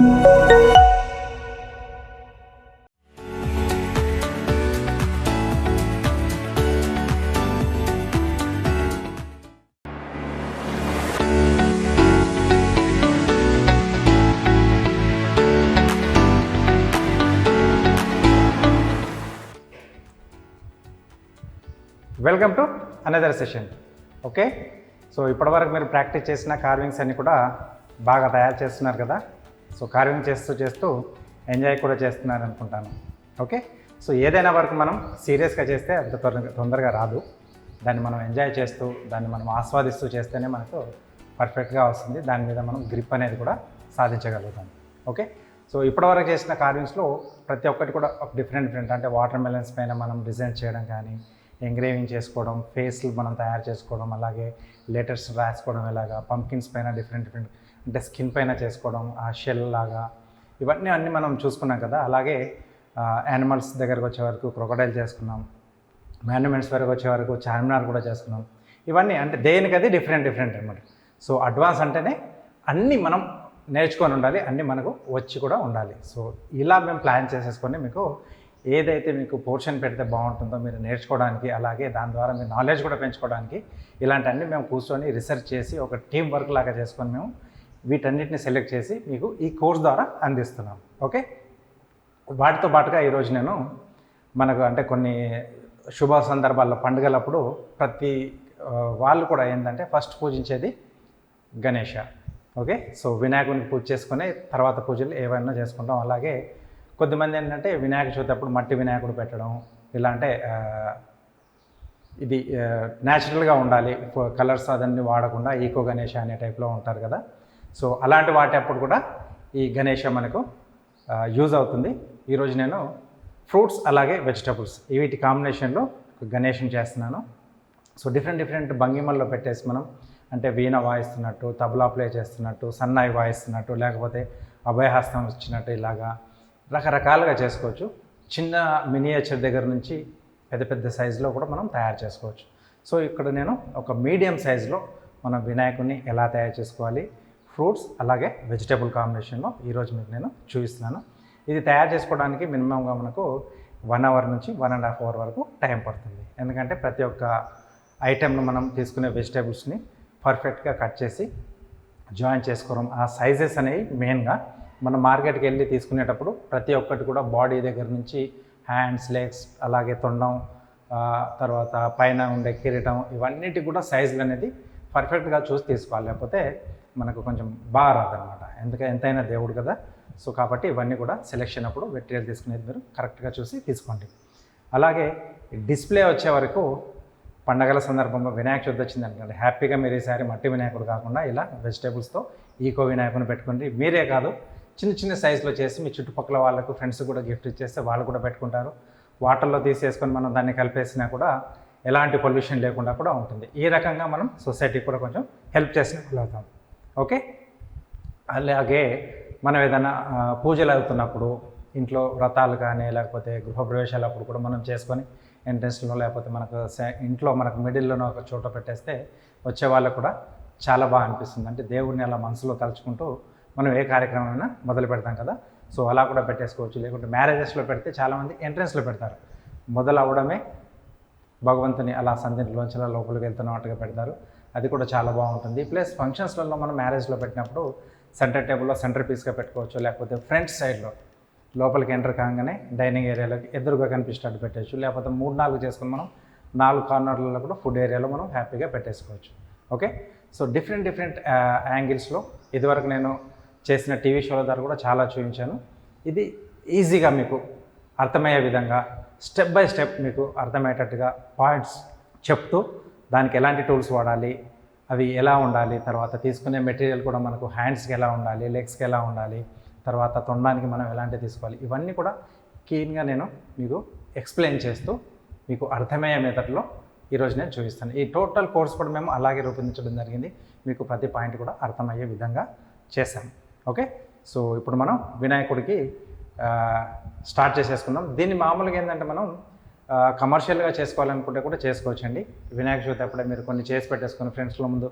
Welcome to another session. Okay, so ఇప్పటివరకు మీరు practice చేసిన కార్వింగ్స్ అన్నీ కూడా బాగా తయారు చేస్తున్నారు కదా. సో కార్వింగ్ చేస్తూ ఎంజాయ్ కూడా చేస్తున్నారు అనుకుంటాను. ఓకే, సో ఏదైనా వర్క్ మనం సీరియస్గా చేస్తే అంత తొందరగా రాదు. దాన్ని మనం ఎంజాయ్ చేస్తూ దాన్ని మనం ఆస్వాదిస్తూ చేస్తేనే మనకు పర్ఫెక్ట్గా వస్తుంది. దాని మీద మనం గ్రిప్ అనేది కూడా సాధించగలుగుతాం. ఓకే, సో ఇప్పటివరకు చేసిన కార్వింగ్స్లో ప్రతి ఒక్కటి కూడా డిఫరెంట్ అంటే వాటర్ మెలన్స్ పైన మనం డిజైన్ చేయడం కానీ, ఎంగ్రేవింగ్ చేసుకోవడం, ఫేస్లు మనం తయారు చేసుకోవడం, అలాగే లెటర్స్ రాసుకోవడం, ఇలాగా పంకిన్స్ పైన డిఫరెంట్ అంటే స్కిన్ పైన చేసుకోవడం, ఆ షెల్ లాగా ఇవన్నీ మనం చూసుకున్నాం కదా. అలాగే యానిమల్స్ దగ్గరకు వచ్చే వరకు క్రొకడైల్ చేసుకున్నాం, మాన్యుమెంట్స్ వరకు వచ్చే వరకు చార్మినార్ కూడా చేసుకున్నాం. ఇవన్నీ అంటే దేనికది డిఫరెంట్ అనమాట. సో అడ్వాన్స్ అంటేనే అన్నీ మనం నేర్చుకొని ఉండాలి, అన్నీ మనకు వచ్చి కూడా ఉండాలి. సో ఇలా మేము ప్లాన్ చేసేసుకొని మీకు ఏదైతే మీకు పోర్షన్ పెడితే బాగుంటుందో మీరు నేర్చుకోవడానికి, అలాగే దాని ద్వారా మీ నాలెడ్జ్ కూడా పెంచుకోవడానికి ఇలాంటివన్నీ మేము కూర్చొని రీసెర్చ్ చేసి ఒక టీం వర్క్ లాగా చేసుకొని మేము వీటన్నిటిని సెలెక్ట్ చేసి మీకు ఈ కోర్స్ ద్వారా అందిస్తున్నాం. ఓకే, వాటితో పాటుగా ఈరోజు నేను మనకు అంటే కొన్ని శుభ సందర్భాల్లో పండుగలప్పుడు ప్రతి వాళ్ళు కూడా ఏంటంటే ఫస్ట్ పూజించేది గణేష. ఓకే, సో వినాయకునికి పూజ చేసుకుని తర్వాత పూజలు ఏవైనా చేసుకుంటాం. అలాగే కొద్దిమంది ఏంటంటే వినాయక చవితి అప్పుడు మట్టి వినాయకుడు పెట్టడం, ఇలా అంటే ఇది న్యాచురల్గా ఉండాలి, కలర్స్ అదన్నీ వాడకుండా ఈకో గణేష అనే టైప్లో ఉంటారు కదా. సో అలాంటి వాటి అప్పుడు కూడా ఈ గణేష మనకు యూజ్ అవుతుంది. ఈరోజు నేను ఫ్రూట్స్ అలాగే వెజిటబుల్స్ వీటి కాంబినేషన్లో గణేషం చేస్తున్నాను. సో డిఫరెంట్ భంగిమల్లో పెట్టేసి మనం అంటే వీణ వాయిస్తున్నట్టు, తబలా ప్లే చేస్తున్నట్టు, సన్నాయి వాయిస్తున్నట్టు, లేకపోతే అభయహస్తం వచ్చినట్టు ఇలాగా రకరకాలుగా చేసుకోవచ్చు. చిన్న మినియేచర్ దగ్గర నుంచి పెద్ద సైజులో కూడా మనం తయారు చేసుకోవచ్చు. సో ఇక్కడ నేను ఒక మీడియం సైజులో మనం వినాయకుడిని ఎలా తయారు చేసుకోవాలి, ఫ్రూట్స్ అలాగే వెజిటేబుల్ కాంబినేషన్లో ఈరోజు మీకు నేను చూపిస్తున్నాను. ఇది తయారు చేసుకోవడానికి మినిమంగా మనకు 1 అవర్ నుంచి 1.5 అవర్ వరకు టైం పడుతుంది. ఎందుకంటే ప్రతి ఒక్క ఐటెంను మనం తీసుకునే వెజిటేబుల్స్ని పర్ఫెక్ట్గా కట్ చేసి జాయిన్ చేసుకోవడం, ఆ సైజెస్ అనేవి మెయిన్గా మనం మార్కెట్కి వెళ్ళి తీసుకునేటప్పుడు ప్రతి ఒక్కటి కూడా బాడీ దగ్గర నుంచి హ్యాండ్స్, లెగ్స్, అలాగే తొండం, తర్వాత పైన ఉండే కిరీటం, ఇవన్నిటికి కూడా సైజులు అనేది పర్ఫెక్ట్గా చూసి తీసుకోవాలి. లేకపోతే మనకు కొంచెం బాగా రాదనమాట. ఎంతైనా దేవుడు కదా. సో కాబట్టి ఇవన్నీ కూడా సెలెక్షన్ అప్పుడు మెటీరియల్ తీసుకునేది మీరు కరెక్ట్గా చూసి తీసుకోండి. అలాగే డిస్ప్లే వచ్చే వరకు పండగల సందర్భంగా వినాయక చవితి వచ్చింది అనుకోండి, హ్యాపీగా మీరు ఈసారి మట్టి వినాయకుడు కాకుండా ఇలా వెజిటేబుల్స్తో ఈకో వినాయకుని పెట్టుకోండి. మీరే కాదు, చిన్న సైజులో చేసి మీ చుట్టుపక్కల వాళ్ళకు ఫ్రెండ్స్ కూడా గిఫ్ట్ ఇచ్చేస్తే వాళ్ళు కూడా పెట్టుకుంటారు. వాటర్లో తీసేసుకొని మనం దాన్ని కలిపేసినా కూడా ఎలాంటి పొల్యూషన్ లేకుండా కూడా ఉంటుంది. ఈ రకంగా మనం సొసైటీకి కూడా కొంచెం హెల్ప్ చేసిన అవుతాం. ఓకే, అలాగే మనం ఏదైనా పూజలు అవుతున్నప్పుడు, ఇంట్లో వ్రతాలు కానీ లేకపోతే గృహప్రవేశాలు అప్పుడు కూడా మనం చేసుకొని ఎంట్రెన్స్లో లేకపోతే మనకు ఇంట్లో మనకు మిడిల్లోనో ఒక చోట పెట్టేస్తే వచ్చే వాళ్ళకు కూడా చాలా బాగా అనిపిస్తుంది. అంటే దేవుడిని అలా మనసులో తలుచుకుంటూ మనం ఏ కార్యక్రమమైనా మొదలు పెడతాం కదా. సో అలా కూడా పెట్టేసుకోవచ్చు. లేకుంటే మ్యారేజెస్లో పెడితే చాలామంది ఎంట్రెన్స్లో పెడతారు. మొదలు అవ్వడమే భగవంతుని అలా సంధిలోంచి లోపలికి వెళ్తున్నట్టుగా పెడతారు. అది కూడా చాలా బాగుంటుంది. ప్లస్ ఫంక్షన్స్లలో మనం మ్యారేజ్లో పెట్టినప్పుడు సెంటర్ టేబుల్లో సెంటర్ పీస్గా పెట్టుకోవచ్చు. లేకపోతే ఫ్రంట్ సైడ్లో లోపలికి ఎంటర్ కాగానే డైనింగ్ ఏరియాలోకి ఎదురుగా కనిపించేటట్టు పెట్టచ్చు. లేకపోతే 3-4 చేసుకుని మనం 4 కార్నర్లలో కూడా ఫుడ్ ఏరియాలో మనం హ్యాపీగా పెట్టేసుకోవచ్చు. ఓకే, సో డిఫరెంట్ యాంగిల్స్లో ఇదివరకు నేను చేసిన టీవీ షోల ద్వారా కూడా చాలా చూపించాను. ఇది ఈజీగా మీకు అర్థమయ్యే విధంగా స్టెప్ బై స్టెప్ మీకు అర్థమయ్యేటట్టుగా పాయింట్స్ చెప్తూ దానికి ఎలాంటి టూల్స్ వాడాలి, అవి ఎలా ఉండాలి, తర్వాత తీసుకునే మెటీరియల్ కూడా మనకు హ్యాండ్స్కి ఎలా ఉండాలి, లెగ్స్కి ఎలా ఉండాలి, తర్వాత తొండడానికి మనం ఎలాంటివి తీసుకోవాలి, ఇవన్నీ కూడా క్లీన్గా నేను మీకు ఎక్స్ప్లెయిన్ చేస్తూ మీకు అర్థమయ్యే మెథడ్లో ఈరోజు నేను చూపిస్తాను. ఈ టోటల్ కోర్స్ కూడా మేము అలాగే రూపొందించడం జరిగింది. మీకు ప్రతి పాయింట్ కూడా అర్థమయ్యే విధంగా చేశాం. ఓకే, సో ఇప్పుడు మనం వినాయకుడికి స్టార్ట్ చేసేసుకుందాం. దీన్ని మామూలుగా ఏంటంటే మనం కమర్షియల్గా చేసుకోవాలనుకుంటే కూడా చేసుకోవచ్చండి. వినాయక చవితి అప్పుడే మీరు కొన్ని చేసి పెట్టేసుకొని ఫ్రెండ్స్లో ముందు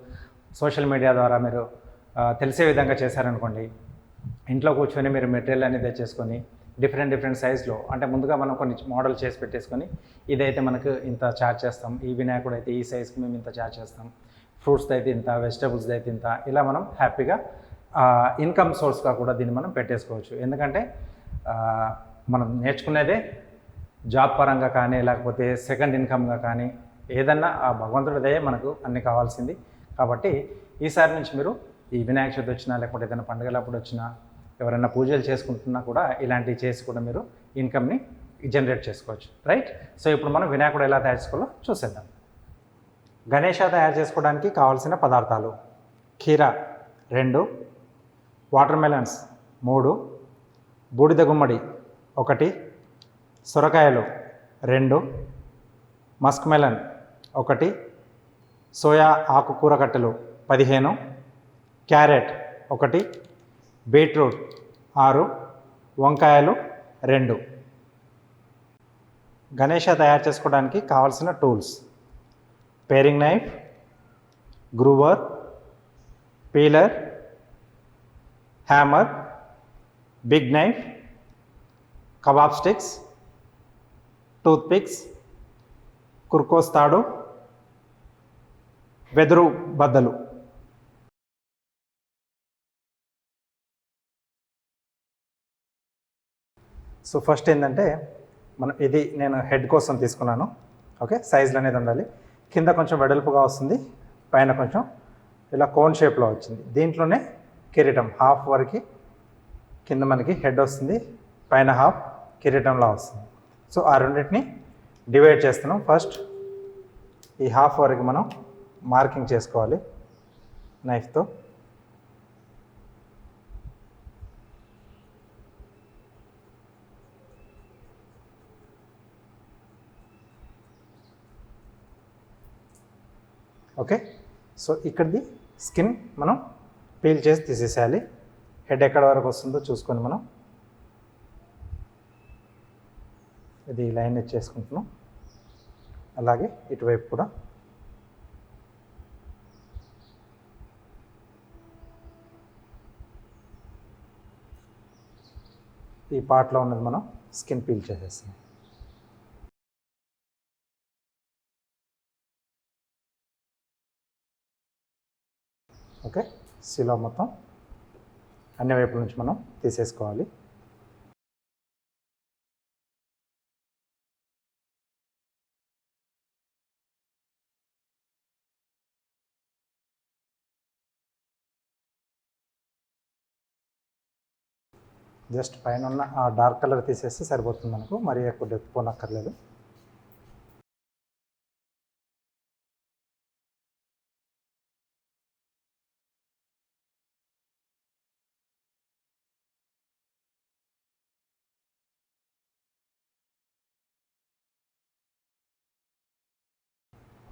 సోషల్ మీడియా ద్వారా మీరు తెలిసే విధంగా చేశారనుకోండి, ఇంట్లో కూర్చొని మీరు మెటీరియల్ అనేది తెచ్చేసుకొని డిఫరెంట్ సైజ్లో, అంటే ముందుగా మనం కొన్ని మోడల్ చేసి పెట్టేసుకొని ఇదైతే మనకు ఇంత ఛార్జ్ చేస్తాం, ఈ వినాయకుడు అయితే ఈ సైజ్కి మేము ఇంత ఛార్జ్ చేస్తాం, ఫ్రూట్స్ది అయితే ఇంత, వెజిటేబుల్స్ది అయితే ఇంత, ఇలా మనం హ్యాపీగా ఇన్కమ్ సోర్స్గా కూడా దీన్ని మనం పెట్టేసుకోవచ్చు. ఎందుకంటే మనం నేర్చుకునేదే జాబ్ పరంగా కానీ లేకపోతే సెకండ్ ఇన్కమ్గా కానీ ఏదన్నా ఆ భగవంతుడిదే మనకు అన్ని కావాల్సింది. కాబట్టి ఈసారి నుంచి మీరు ఈ వినాయక చవితి వచ్చినా లేకపోతే ఏదైనా పండుగలప్పుడు వచ్చినా ఎవరైనా పూజలు చేసుకుంటున్నా కూడా ఇలాంటివి చేసి కూడా మీరు ఇన్కమ్ని జనరేట్ చేసుకోవచ్చు, రైట్? సో ఇప్పుడు మనం వినాయకుడు ఎలా తయారు చేసుకోవాలో చూసేద్దాం. గణేష తయారు చేసుకోవడానికి కావాల్సిన పదార్థాలు: కీర 2, వాటర్ మెలన్స్ 3, బూడిద గుమ్మడి 1, సొరకాయలు 2, మస్క్ మెలన్ 1, సోయా ఆకుకూర కట్టెలు 15, క్యారెట్ 1, బీట్రూట్ 6, వంకాయలు 2. గణేష తయారు చేసుకోవడానికి కావాల్సిన tools: paring knife, groover, peeler, hammer, big knife, kebab sticks, toothpicks, కుర్కోస్ తాడు, వెదురు బద్దలు. సో ఫస్ట్ ఏంటంటే ఇది నేను హెడ్ కోసం తీసుకున్నాను. ఓకే, సైజులు అనేది ఉండాలి. కింద కొంచెం వెడల్పుగా వస్తుంది, పైన కొంచెం ఇలా కోన్ షేప్లో వచ్చింది. దీంట్లోనే కిరీటం హాఫ్ వరకు కింద మనకి హెడ్ వస్తుంది, పైన హాఫ్ కిరీటంలా వస్తుంది. సో ఆ రెండింటిని డివైడ్ చేస్తున్నాం. ఫస్ట్ ఈ హాఫ్ వరకు మనం మార్కింగ్ చేసుకోవాలి నైఫ్తో. ఓకే, సో ఇక్కడిది స్కిన్ మనం పీల్ చేసి తీసేసేయాలి. హెడ్ ఎక్కడ వరకు వస్తుందో చూసుకొని మనం ఇది లైన్ ఇచ్చేసుకుంటున్నాం. అలాగే ఇటువైపు కూడా ఈ పార్ట్లో ఉన్నది మనం స్కిన్ పీల్ చేసేస్తాం. ఓకే, సిలో మొత్తం అన్ని వైపుల నుంచి మనం తీసేసుకోవాలి. జస్ట్ పైన ఉన్న ఆ డార్క్ కలర్ తీసేస్తే సరిపోతుంది మనకు, మరీ ఎక్కువ డెప్త్ పోనక్కర్లేదు.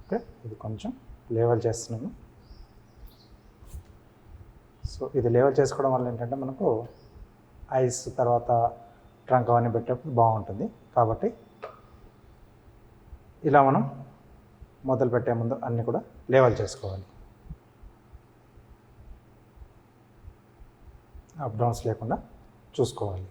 ఓకే, ఇది కొంచెం లేవల్ చేస్తున్నాను. సో ఇది లేవల్ చేసుకోవడం వల్ల ఏంటంటే మనకు ఐస్ తర్వాత ట్రంక్ అవన్నీ పెట్టేప్పుడు బాగుంటుంది. కాబట్టి ఇలా మనం మొదలు పెట్టే ముందు అన్నీ కూడా లేవల్ చేసుకోవాలి, అప్ డౌన్స్ లేకుండా చూసుకోవాలి.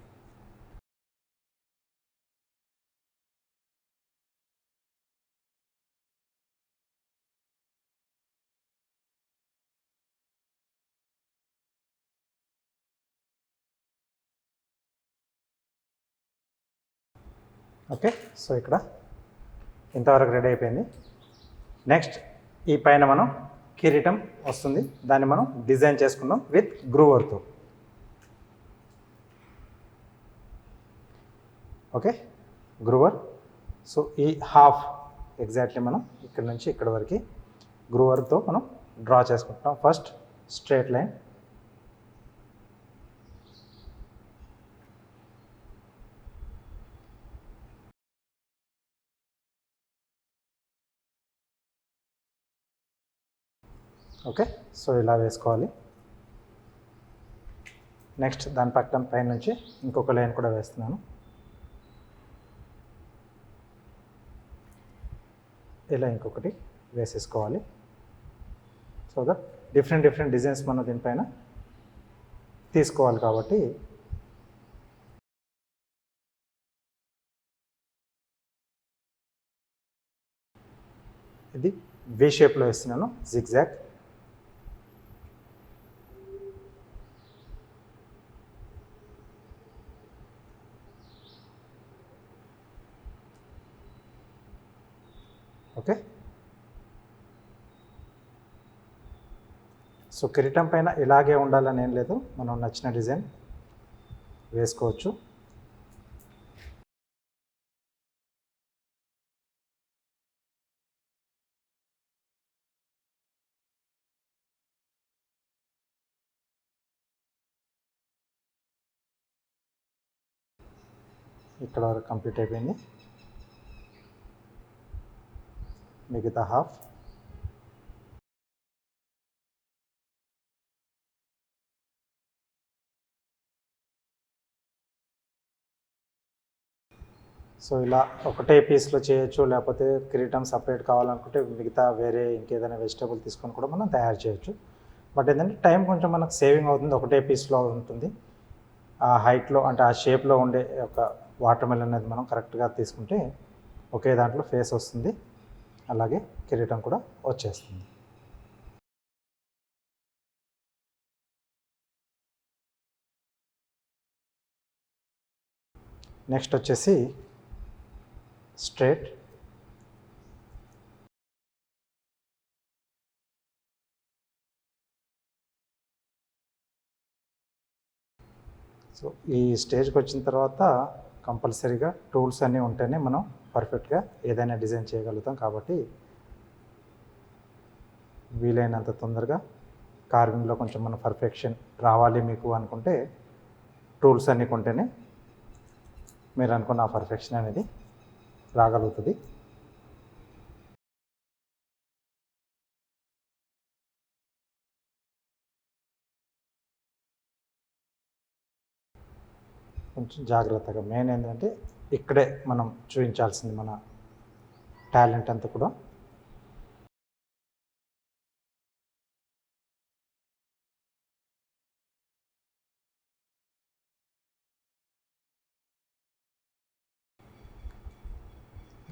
ఓకే, సో ఇక్కడ ఇంతవరకు రెడీ అయిపోయింది. నెక్స్ట్ ఈ పైన మనం కిరీటం వస్తుంది, దాన్ని మనం డిజైన్ చేసుకుందాం విత్ గ్రూవర్తో. ఓకే, గ్రూవర్. సో ఈ హాఫ్ ఎగ్జాక్ట్లీ మనం ఇక్కడ నుంచి ఇక్కడ వరకు గ్రూవర్తో మనం డ్రా చేసుకుంటాం. First straight line, okay, so ఇలా వేసుకోవాలి. నెక్స్ట్ దాని పక్కన పైన నుంచి ఇంకొక లైన్ కూడా వేస్తున్నాను. ఇలా ఇంకొకటి వేసేసుకోవాలి. సో దట్ డిఫరెంట్ డిజైన్స్ మనం దీనిపైన తీసుకోవాలి. కాబట్టి ఇది వి షేప్లో వేస్తున్నాను జిగ్జాగ్. ఓకే, సో కిరీటం పైన ఇలాగే ఉండాలని ఏం లేదు, మనం నచ్చిన డిజైన్ వేసుకోవచ్చు. ఇక్కడ వరకు కంప్లీట్ అయిపోయింది. మిగతా హాఫ్ సో ఇలా ఒకటే పీస్లో చేయొచ్చు, లేకపోతే కిరీటం సపరేట్ కావాలనుకుంటే మిగతా వేరే ఇంకేదైనా వెజిటేబుల్ తీసుకొని కూడా మనం తయారు చేయొచ్చు. బట్ ఏంటంటే టైం కొంచెం మనకు సేవింగ్ అవుతుంది, ఒకటే పీస్లో ఉంటుంది. ఆ హైట్లో అంటే ఆ షేప్లో ఉండే ఒక వాటర్ మెలన్ అనేది మనం కరెక్ట్గా తీసుకుంటే ఒకే దాంట్లో ఫేస్ వస్తుంది, అలాగే కిరీటం కూడా వచ్చేస్తుంది. నెక్స్ట్ వచ్చేసి స్ట్రేట్. సో ఈ స్టేజ్కి వచ్చిన తర్వాత కంపల్సరీగా టూల్స్ అన్నీ ఉంటేనే మనం పర్ఫెక్ట్గా ఏదైనా డిజైన్ చేయగలుగుతాం. కాబట్టి వీలైనంత తొందరగా కార్వింగ్లో కొంచెం మన పర్ఫెక్షన్ రావాలి మీకు అనుకుంటే టూల్స్ అన్నీ కొంటేనే మీరు అనుకున్న ఆ పర్ఫెక్షన్ అనేది రాగలుగుతుంది. కొంచెం జాగ్రత్తగా, మెయిన్ ఏంటంటే ఇక్కడే మనం చూపించాల్సింది మన టాలెంట్ అంతా కూడా.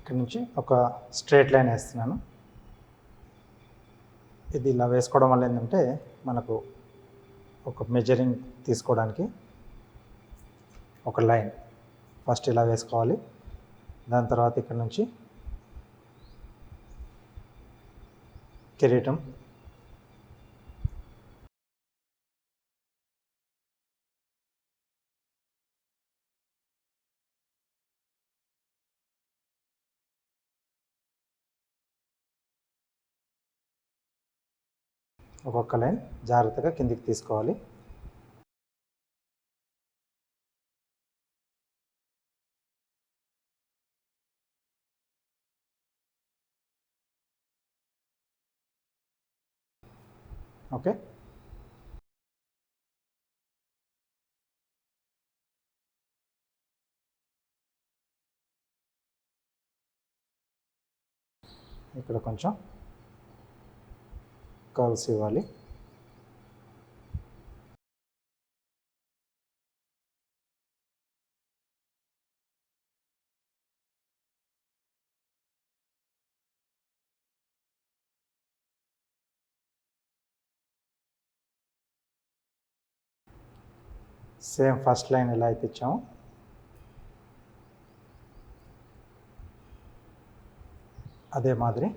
ఇక్కడ నుంచి ఒక స్ట్రేట్ లైన్ వేస్తున్నాను. ఇది ఇలా వేసుకోవడం వల్ల ఏంటంటే మనకు ఒక మెజరింగ్ తీసుకోవడానికి ఒక లైన్ ఫస్ట్ ఇలా వేసుకోవాలి. దాని తర్వాత ఇక్కడ నుంచి కిరీటం, ఒక్కొక్క లైన్ జాగ్రత్తగా కిందికి తీసుకోవాలి. ఓకే, ఇక్కడ కొంచెం కర్వ్స్ ఇవ్వాలి. సేమ్ ఫస్ట్ లైన్ ఎలా అయితే ఇచ్చామో అదే మాదిరి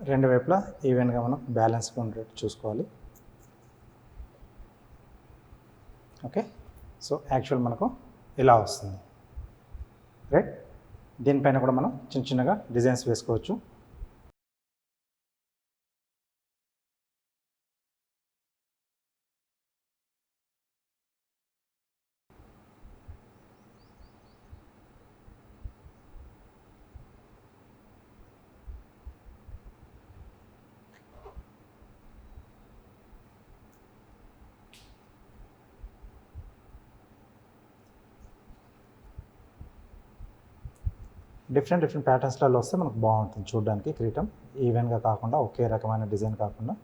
రెండు వైపులా ఈవెన్గా మనం బ్యాలెన్స్గా ఉండేట్టు చూసుకోవాలి. ఓకే, సో యాక్చువల్ మనకు ఇలా వస్తుంది. రైట్, దీనిపైన కూడా మనం చిన్న చిన్నగా డిజైన్స్ వేసుకోవచ్చు. డిఫరెంట్ ప్యాటర్న్స్లలో వస్తే మనకు బాగుంటుంది చూడడానికి. కిరీటం ఈవెన్గా కాకుండా ఒకే రకమైన డిజైన్ కాకుండా.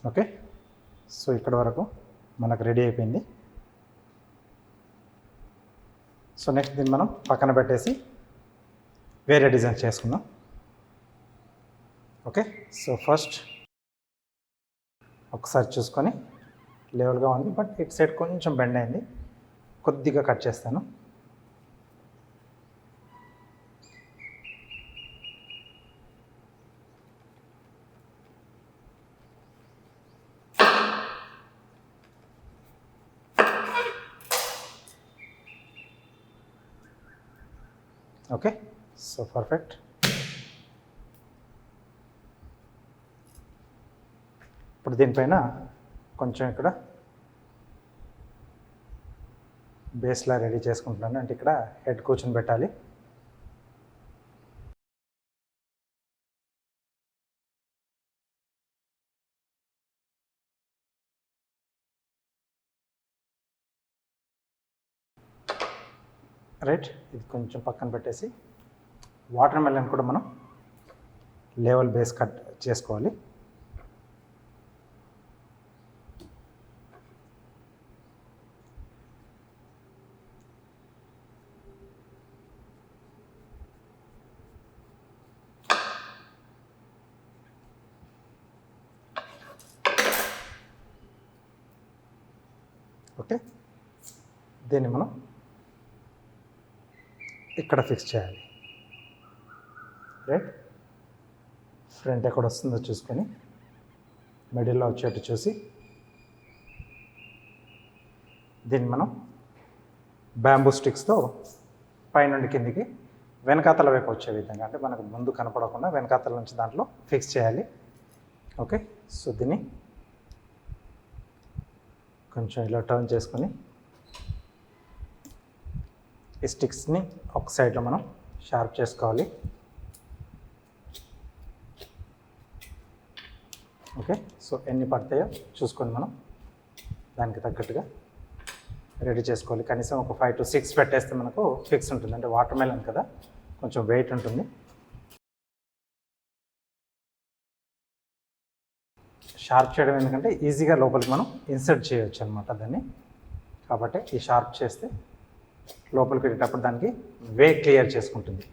ఓకే, సో ఇక్కడ వరకు మనకు రెడీ అయిపోయింది. సో నెక్స్ట్ దీన్ని మనం పక్కన పెట్టేసి వేరే డిజైన్ చేసుకుందాం. ఓకే, సో ఫస్ట్ ఒకసారి చూసుకొని లెవెల్గా ఉంది, బట్ ఇటు సైడ్ కొంచెం బెండ్ అయింది, కొద్దిగా కట్ చేస్తాను. Okay, so perfect. ఇప్పుడు దీనిపైన కొంచెం ఇక్కడ బేస్లా రెడీ చేసుకుంటున్నాను. అంటే ఇక్కడ హెడ్ కూర్చొని పెట్టాలి. రైట్, ఇది కొంచెం పక్కన పెట్టేసి వాటర్ మెలన్ కూడా మనం లెవెల్ బేస్ కట్ చేసుకోవాలి. ఓకే, దీన్ని మనం ఇక్కడ ఫిక్స్ చేయాలి. రైట్, ఫ్రంట్ ఎక్కడ వస్తుందో చూసుకొని మిడిల్లో వచ్చేట్టు చూసి దీన్ని మనం బ్యాంబూ స్టిక్స్తో పైనుండి కిందికి వెనకాతల వైపు వచ్చే విధంగా, అంటే మనకు ముందు కనపడకుండా వెనకాతల నుంచి దాంట్లో ఫిక్స్ చేయాలి. ఓకే, సో దీన్ని కొంచెం ఇలా టర్న్ చేసుకొని ఈ స్టిక్స్ని ఒక సైడ్లో మనం షార్ప్ చేసుకోవాలి. ఓకే, సో ఎన్ని పడతాయో చూసుకొని మనం దానికి తగ్గట్టుగా రెడీ చేసుకోవాలి. కనీసం ఒక 5 to 6 పెట్టేస్తే మనకు ఫిక్స్ ఉంటుంది. అంటే వాటర్ మెలన్ కదా, కొంచెం వెయిట్ ఉంటుంది. షార్ప్ చేయడం ఎందుకంటే ఈజీగా లోపలికి మనం ఇన్సర్ట్ చేయవచ్చు అనమాట దాన్ని. కాబట్టి ఈ షార్ప్ చేస్తే లోపలికి వెళ్ళేటప్పుడు దానికి వే క్లియర్ చేసుకుంటుంది.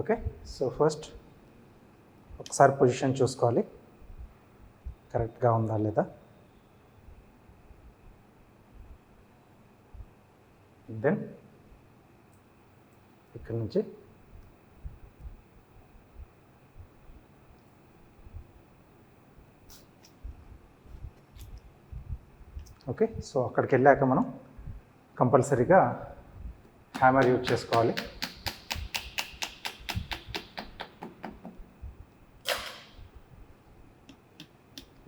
ఓకే, సో ఫస్ట్ ఒకసారి పొజిషన్ చూసుకోవాలి కరెక్ట్గా ఉందా లేదా. దెన్ ఇక్కడ నుంచి ఓకే, సో అక్కడికి వెళ్ళాక మనం కంపల్సరీగా హ్యామర్ యూజ్ చేసుకోవాలి.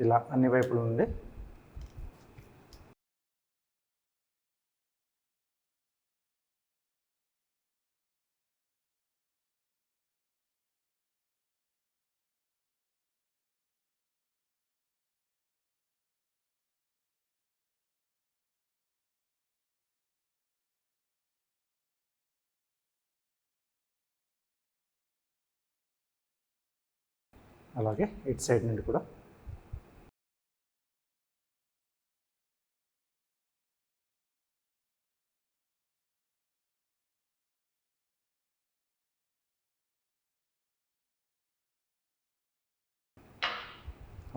ఇలా అన్ని వైపుల నుండి అలాగే ఇటు సైడ్ నుండి కూడా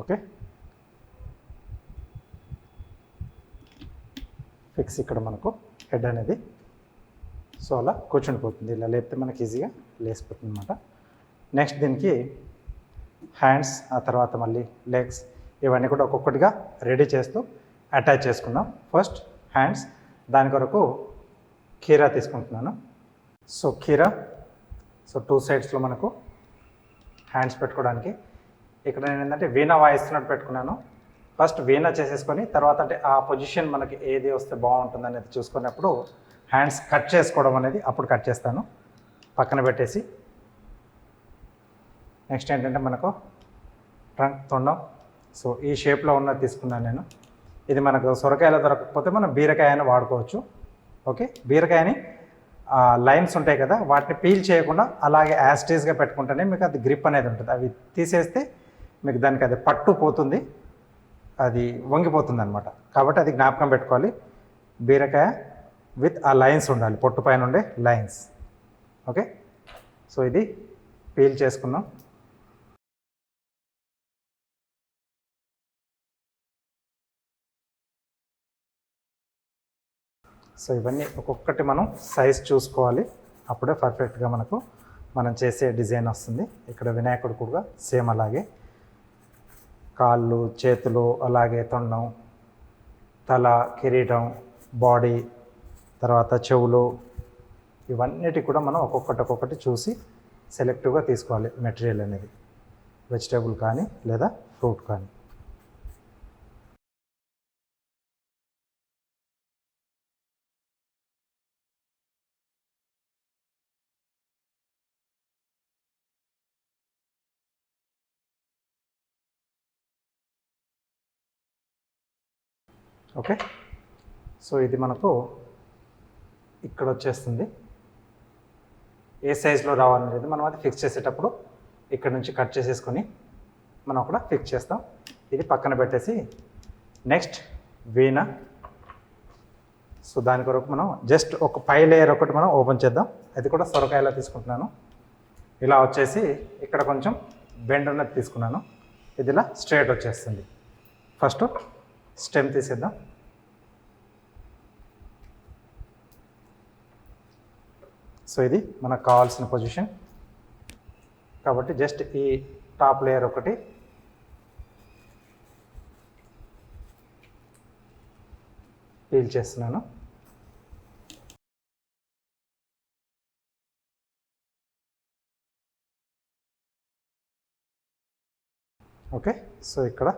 ఓకే. ఫిక్స్ ఇక్కడ మనకు హెడ్ అనేది సో అలా కూర్చుని పోతుంది. ఇలా లేపితే మనకి ఈజీగా లేసిపోతుంది అనమాట. నెక్స్ట్ దీనికి హ్యాండ్స్, ఆ తర్వాత మళ్ళీ లెగ్స్, ఇవన్నీ కూడా ఒక్కొక్కటిగా రెడీ చేస్తూ అటాచ్ చేసుకుందాం. ఫస్ట్ హ్యాండ్స్, దాని కొరకు కీరా తీసుకుంటున్నాను. సో కీరా, సో 2 సైడ్స్లో మనకు హ్యాండ్స్ పెట్టుకోవడానికి. ఇక్కడ నేను ఏంటంటే వీణా వాయిస్తున్నట్టు పెట్టుకున్నాను. ఫస్ట్ వీణా చేసేసుకొని తర్వాత అంటే ఆ పొజిషన్ మనకి ఏది వస్తే బాగుంటుంది అనేది చూసుకున్నప్పుడు హ్యాండ్స్ కట్ చేసుకోవడం అనేది అప్పుడు కట్ చేస్తాను. పక్కన పెట్టేసి నెక్స్ట్ ఏంటంటే మనకు ట్రంక్ తొండం. సో ఈ షేప్లో ఉన్నది తీసుకున్నాను నేను. ఇది మనకు సొరకాయలో దొరకకపోతే మనం బీరకాయని వాడుకోవచ్చు. ఓకే, బీరకాయని లైన్స్ ఉంటాయి కదా, వాటిని పీల్ చేయకుండా అలాగే యాస్టీస్గా పెట్టుకుంటేనే మీకు అది గ్రిప్ అనేది ఉంటుంది. అవి తీసేస్తే మీకు దానికి అది పట్టు పోతుంది, అది వంగిపోతుంది అనమాట. కాబట్టి అది జ్ఞాపకం పెట్టుకోవాలి. బీరకాయ విత్ ఆ లైన్స్ ఉండాలి, పొట్టు పైన ఉండే లైన్స్. ఓకే, సో ఇది పీల్ చేసుకున్నాం. సో ఇవన్నీ ఒక్కొక్కటి మనం సైజ్ చూసుకోవాలి, అప్పుడే పర్ఫెక్ట్గా మనం చేసే డిజైన్ వస్తుంది. ఇక్కడ వినాయకుడు కూడా సేమ్ అలాగే కాళ్ళు, చేతులు, అలాగే తొండం, తల, కిరీటం, బాడీ, తర్వాత చెవులు, ఇవన్నిటి కూడా మనం ఒక్కొక్కటి చూసి సెలెక్టివ్గా తీసుకోవాలి మెటీరియల్ అనేది, వెజిటేబుల్ కానీ లేదా ఫ్రూట్ కానీ. ఓకే, సో ఇది మనకు ఇక్కడ వచ్చేస్తుంది. ఏ సైజులో రావాలనేది మనం అది ఫిక్స్ చేసేటప్పుడు ఇక్కడ నుంచి కట్ చేసేసుకొని మనం అక్కడ ఫిక్స్ చేస్తాం. ఇది పక్కన పెట్టేసి నెక్స్ట్ వీణ. సో దాని కొరకు మనం జస్ట్ ఒక పై లేయర్ ఒకటి మనం ఓపెన్ చేద్దాం. అది కూడా సొరకాయలా తీసుకుంటున్నాను. ఇలా వచ్చేసి ఇక్కడ కొంచెం బెండ్ ఉన్నది తీసుకున్నాను. ఇది ఇలా స్ట్రైట్ వచ్చేస్తుంది. ఫస్ట్ స్టెమ్ తీసేద్దాం. సో ఇది మనకు కావాల్సిన పొజిషన్. కాబట్టి జస్ట్ ఈ టాప్ లేయర్ ఒకటి పీల్ చేస్తున్నాను. ఓకే, సో ఇక్కడ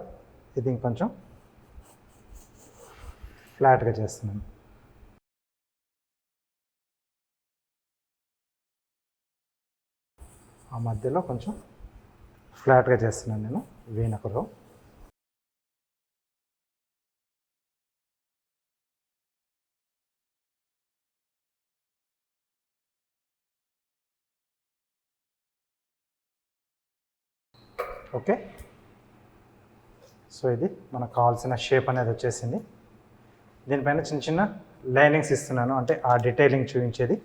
ఇది ఇంకొంచెం ఫ్లాట్గా చేస్తున్నాను. ఆ మధ్యలో కొంచెం ఫ్లాట్గా చేస్తున్నాను నేను వీణకులో. ఓకే, సో ఇది మనకు కావాల్సిన షేప్ అనేది వచ్చేసింది. దీనిపైన చిన్న చిన్న లైనింగ్స్ ఇస్తున్నాను, అంటే ఆ డీటెయిలింగ్ చూపించేది.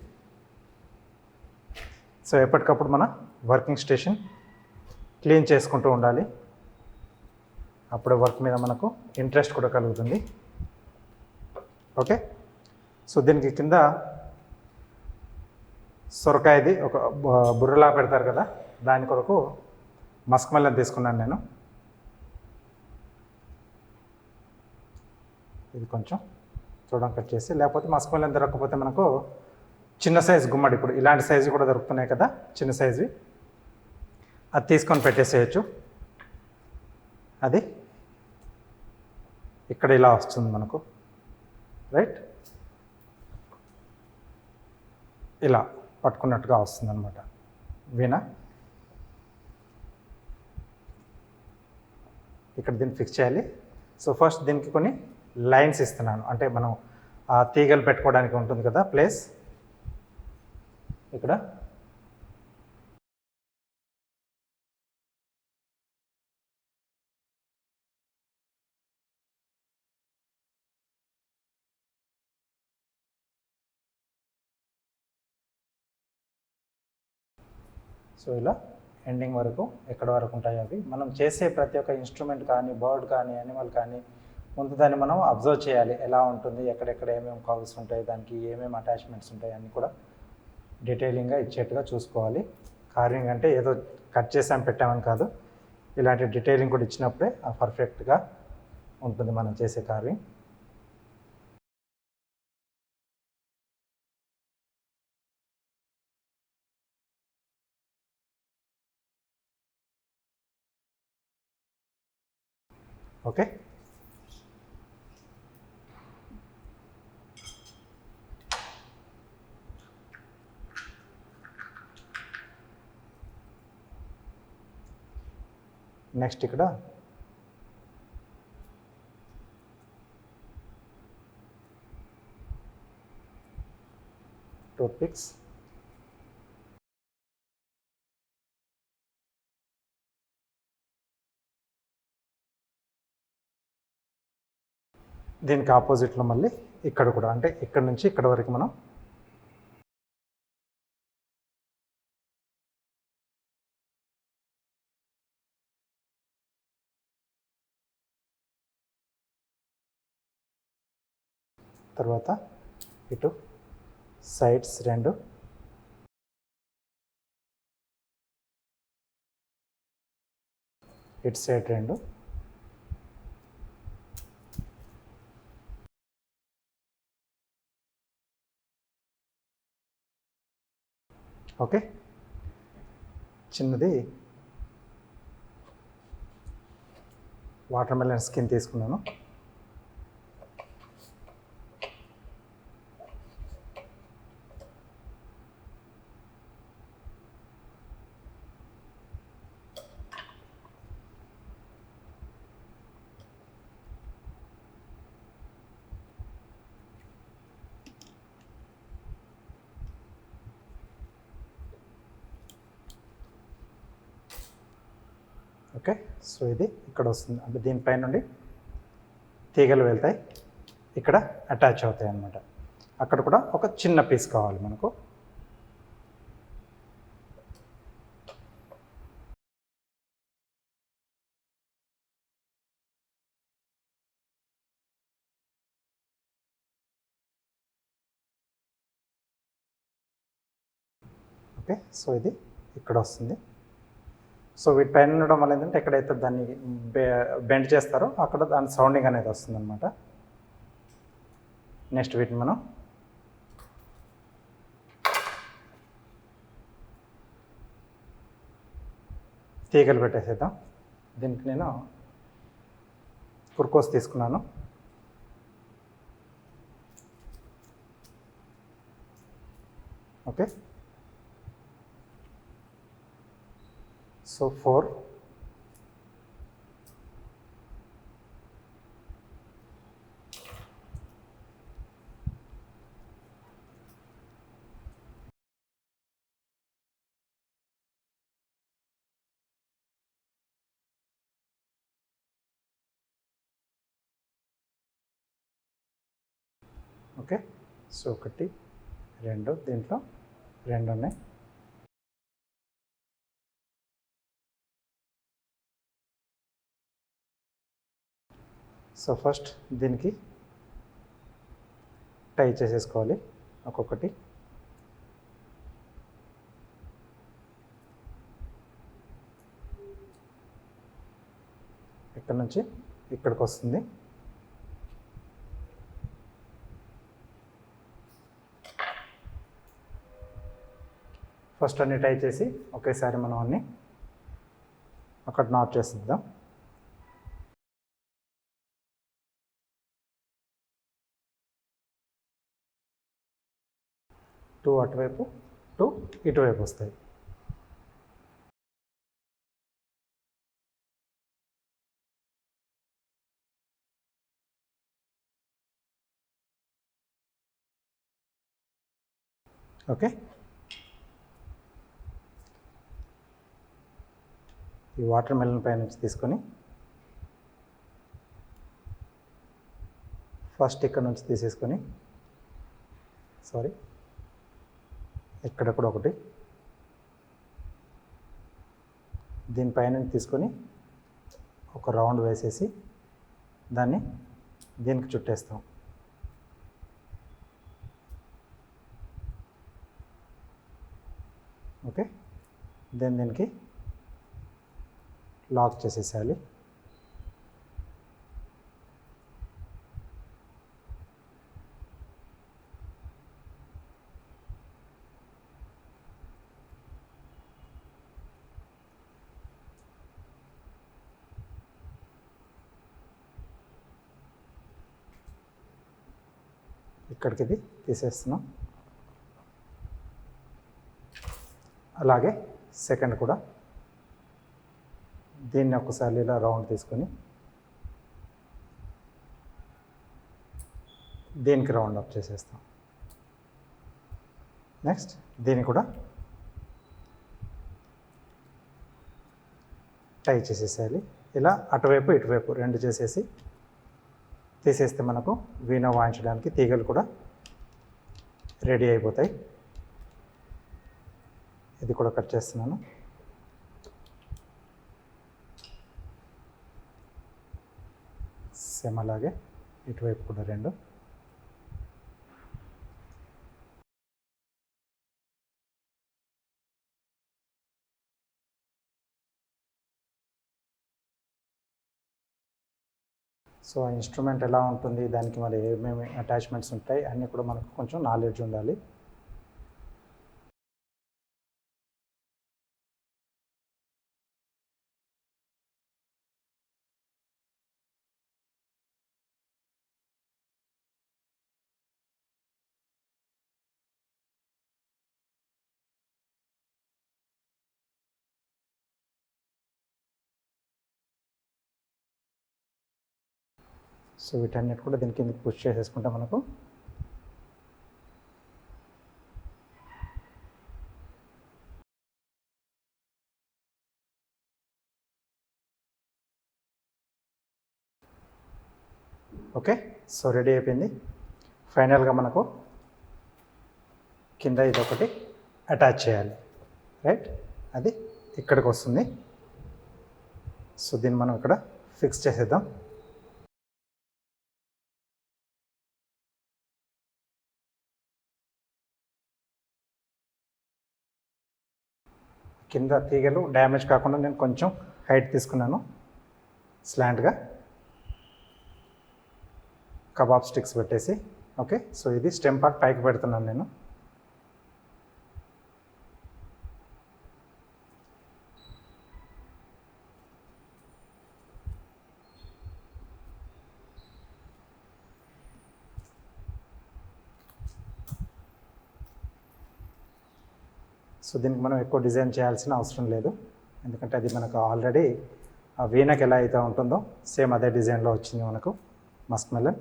సో ఎప్పటికప్పుడు మన వర్కింగ్ స్టేషన్ క్లీన్ చేసుకుంటూ ఉండాలి, అప్పుడు వర్క్ మీద మనకు ఇంట్రెస్ట్ కూడా కలుగుతుంది. ఓకే, సో దీనికి కింద సొరకాయది ఒక బుర్రలా పెడతారు కదా, దాని కొరకు మస్క్ మెలన్ తీసుకున్నాను నేను. ఇది కొంచెం చూడడం కట్ చేసి, లేకపోతే మస్క్ మెలన్ దొరకకపోతే మనకు చిన్న సైజు గుమ్మడి, ఇప్పుడు ఇలాంటి సైజు కూడా దొరుకుతున్నాయి కదా చిన్న సైజువి, అది తీసుకొని పెట్టేసేయచ్చు. అది ఇక్కడ ఇలా వస్తుంది మనకు, రైట్, ఇలా పట్టుకున్నట్టుగా వస్తుంది అనమాట వీణ. ఇక్కడ దీన్ని ఫిక్స్ చేయాలి. సో ఫస్ట్ దీనికి కొన్ని లైన్స్ ఇస్తున్నాను, అంటే మనం ఆ తీగలు పెట్టుకోవడానికి ఉంటుంది కదా ప్లేస్, ఇక్కడ సో ఇలా ఎండింగ్ వరకు ఎక్కడ వరకు ఉంటాయి అవి. మనం చేసే ప్రతి ఒక్క ఇన్స్ట్రుమెంట్ కానీ, బర్డ్ కానీ, యానిమల్ కానీ, ముందు దాన్ని మనం అబ్జర్వ్ చేయాలి, ఎలా ఉంటుంది, ఎక్కడెక్కడ ఏమేమి కర్వ్స్ ఉంటాయి, దానికి ఏమేమి అటాచ్మెంట్స్ ఉంటాయి అన్నీ కూడా డీటెయిలింగ్గా ఇచ్చేట్టుగా చూసుకోవాలి. కార్వింగ్ అంటే ఏదో కట్ చేసాం పెట్టామని కాదు, ఇలాంటి డీటెయిలింగ్ కూడా ఇచ్చినప్పుడే పర్ఫెక్ట్గా ఉంటుంది మనం చేసే కార్వింగ్. ఓకే. నెక్స్ట్ ఇక్కడ టూత్ పిక్స్, దీనికి ఆపోజిట్లో మళ్ళీ ఇక్కడ కూడా, అంటే ఇక్కడ నుంచి ఇక్కడ వరకు మనం తర్వాత ఇటు సైడ్స్ 2, ఇటు సైడ్ 2, ఓకే. చిన్నది వాటర్ మెలన్ స్కిన్ తీసుకున్నాను. ఓకే. సో ఇది ఇక్కడ వస్తుంది, అంటే దీనిపై నుండి తీగలు వెళ్తాయి, ఇక్కడ అటాచ్ అవుతాయి అన్నమాట. అక్కడ కూడా ఒక చిన్న పీస్ కావాలి మనకు. ఓకే. సో ఇది ఇక్కడ వస్తుంది. సో వీటి పైన ఉండడం వల్ల ఏంటంటే ఎక్కడైతే దాన్ని బెండ్ చేస్తారో అక్కడ దాని సౌండింగ్ అనేది వస్తుంది అనమాట. నెక్స్ట్ వీటిని మనం తీగలు పెట్టేసేద్దాం. దీనికి నేను కుర్కోస్ తీసుకున్నాను. ఓకే. So 4, okay. సో 1, 2, దీంట్లో 2 ఉన్నాయి. సో ఫస్ట్ దీనికి టై చేసేసుకోవాలి ఒక్కొక్కటి. ఇక్కడ నుంచి ఇక్కడికి వస్తుంది. ఫస్ట్ అన్ని టై చేసి ఒకేసారి మనం అన్ని అక్కడ నాట్ చేసిద్దాం. టూ అటువైపు, టూ ఇటువైపు వస్తాయి. ఓకే. ఈ వాటర్ మెలన్ పై నుంచి తీసుకొని ఫస్ట్ ఇక్కడ నుంచి తీసేసుకొని, సారీ ఇక్కడ కూడా ఒకటి, దీనిపైన తీసుకొని ఒక రౌండ్ వేసేసి దాన్ని దీనికి చుట్టేస్తాం. ఓకే. దీనికి లాక్ చేసేసేయాలి. ఇక్కడికి ఇది తీసేస్తున్నాం. అలాగే సెకండ్ కూడా దీన్ని ఒకసారి ఇలా రౌండ్ తీసుకొని దీనికి రౌండ్ అప్ చేసేస్తాం. నెక్స్ట్ దీన్ని కూడా టై చేసేసేయాలి. ఇలా అటువైపు ఇటువైపు రెండు చేసేసి తీసేస్తే మనకు వీణ వాయించడానికి తీగలు కూడా రెడీ అయిపోతాయి. ఇది కూడా కట్ చేస్తున్నాను. సేమ్ అలాగే ఇటువైపు కూడా రెండు. సో ఆ ఇన్స్ట్రుమెంట్ ఎలా ఉంటుంది, దానికి మరి ఏమేమి అటాచ్మెంట్స్ ఉంటాయి అన్నీ కూడా మనకు కొంచెం నాలెడ్జ్ ఉండాలి. సో వీటన్నిటి కూడా దీని కిందకి పుష్ చేసేసుకుంటే మనకు ఓకే. సో రెడీ అయిపోయింది. ఫైనల్గా మనకు కింద ఇదొకటి అటాచ్ చేయాలి, రైట్? అది ఇక్కడికి వస్తుంది. సో దీన్ని మనం ఇక్కడ ఫిక్స్ చేసేద్దాం. కింద తీగలు డ్యామేజ్ కాకుండా నేను కొంచెం హైట్ తీసుకున్నాను స్లాంట్గా కబాబ్ స్టిక్స్ పెట్టేసి. ఓకే. సో ఇది స్టెమ్ పార్ట్ పైకి పెడుతున్నాను నేను. సో దీనికి మనం ఎక్కువ డిజైన్ చేయాల్సిన అవసరం లేదు, ఎందుకంటే అది మనకు ఆల్రెడీ ఆ వీణకి ఎలా అయితే ఉంటుందో సేమ్ అదే డిజైన్లో వచ్చింది మనకు మస్క్ మెలన్.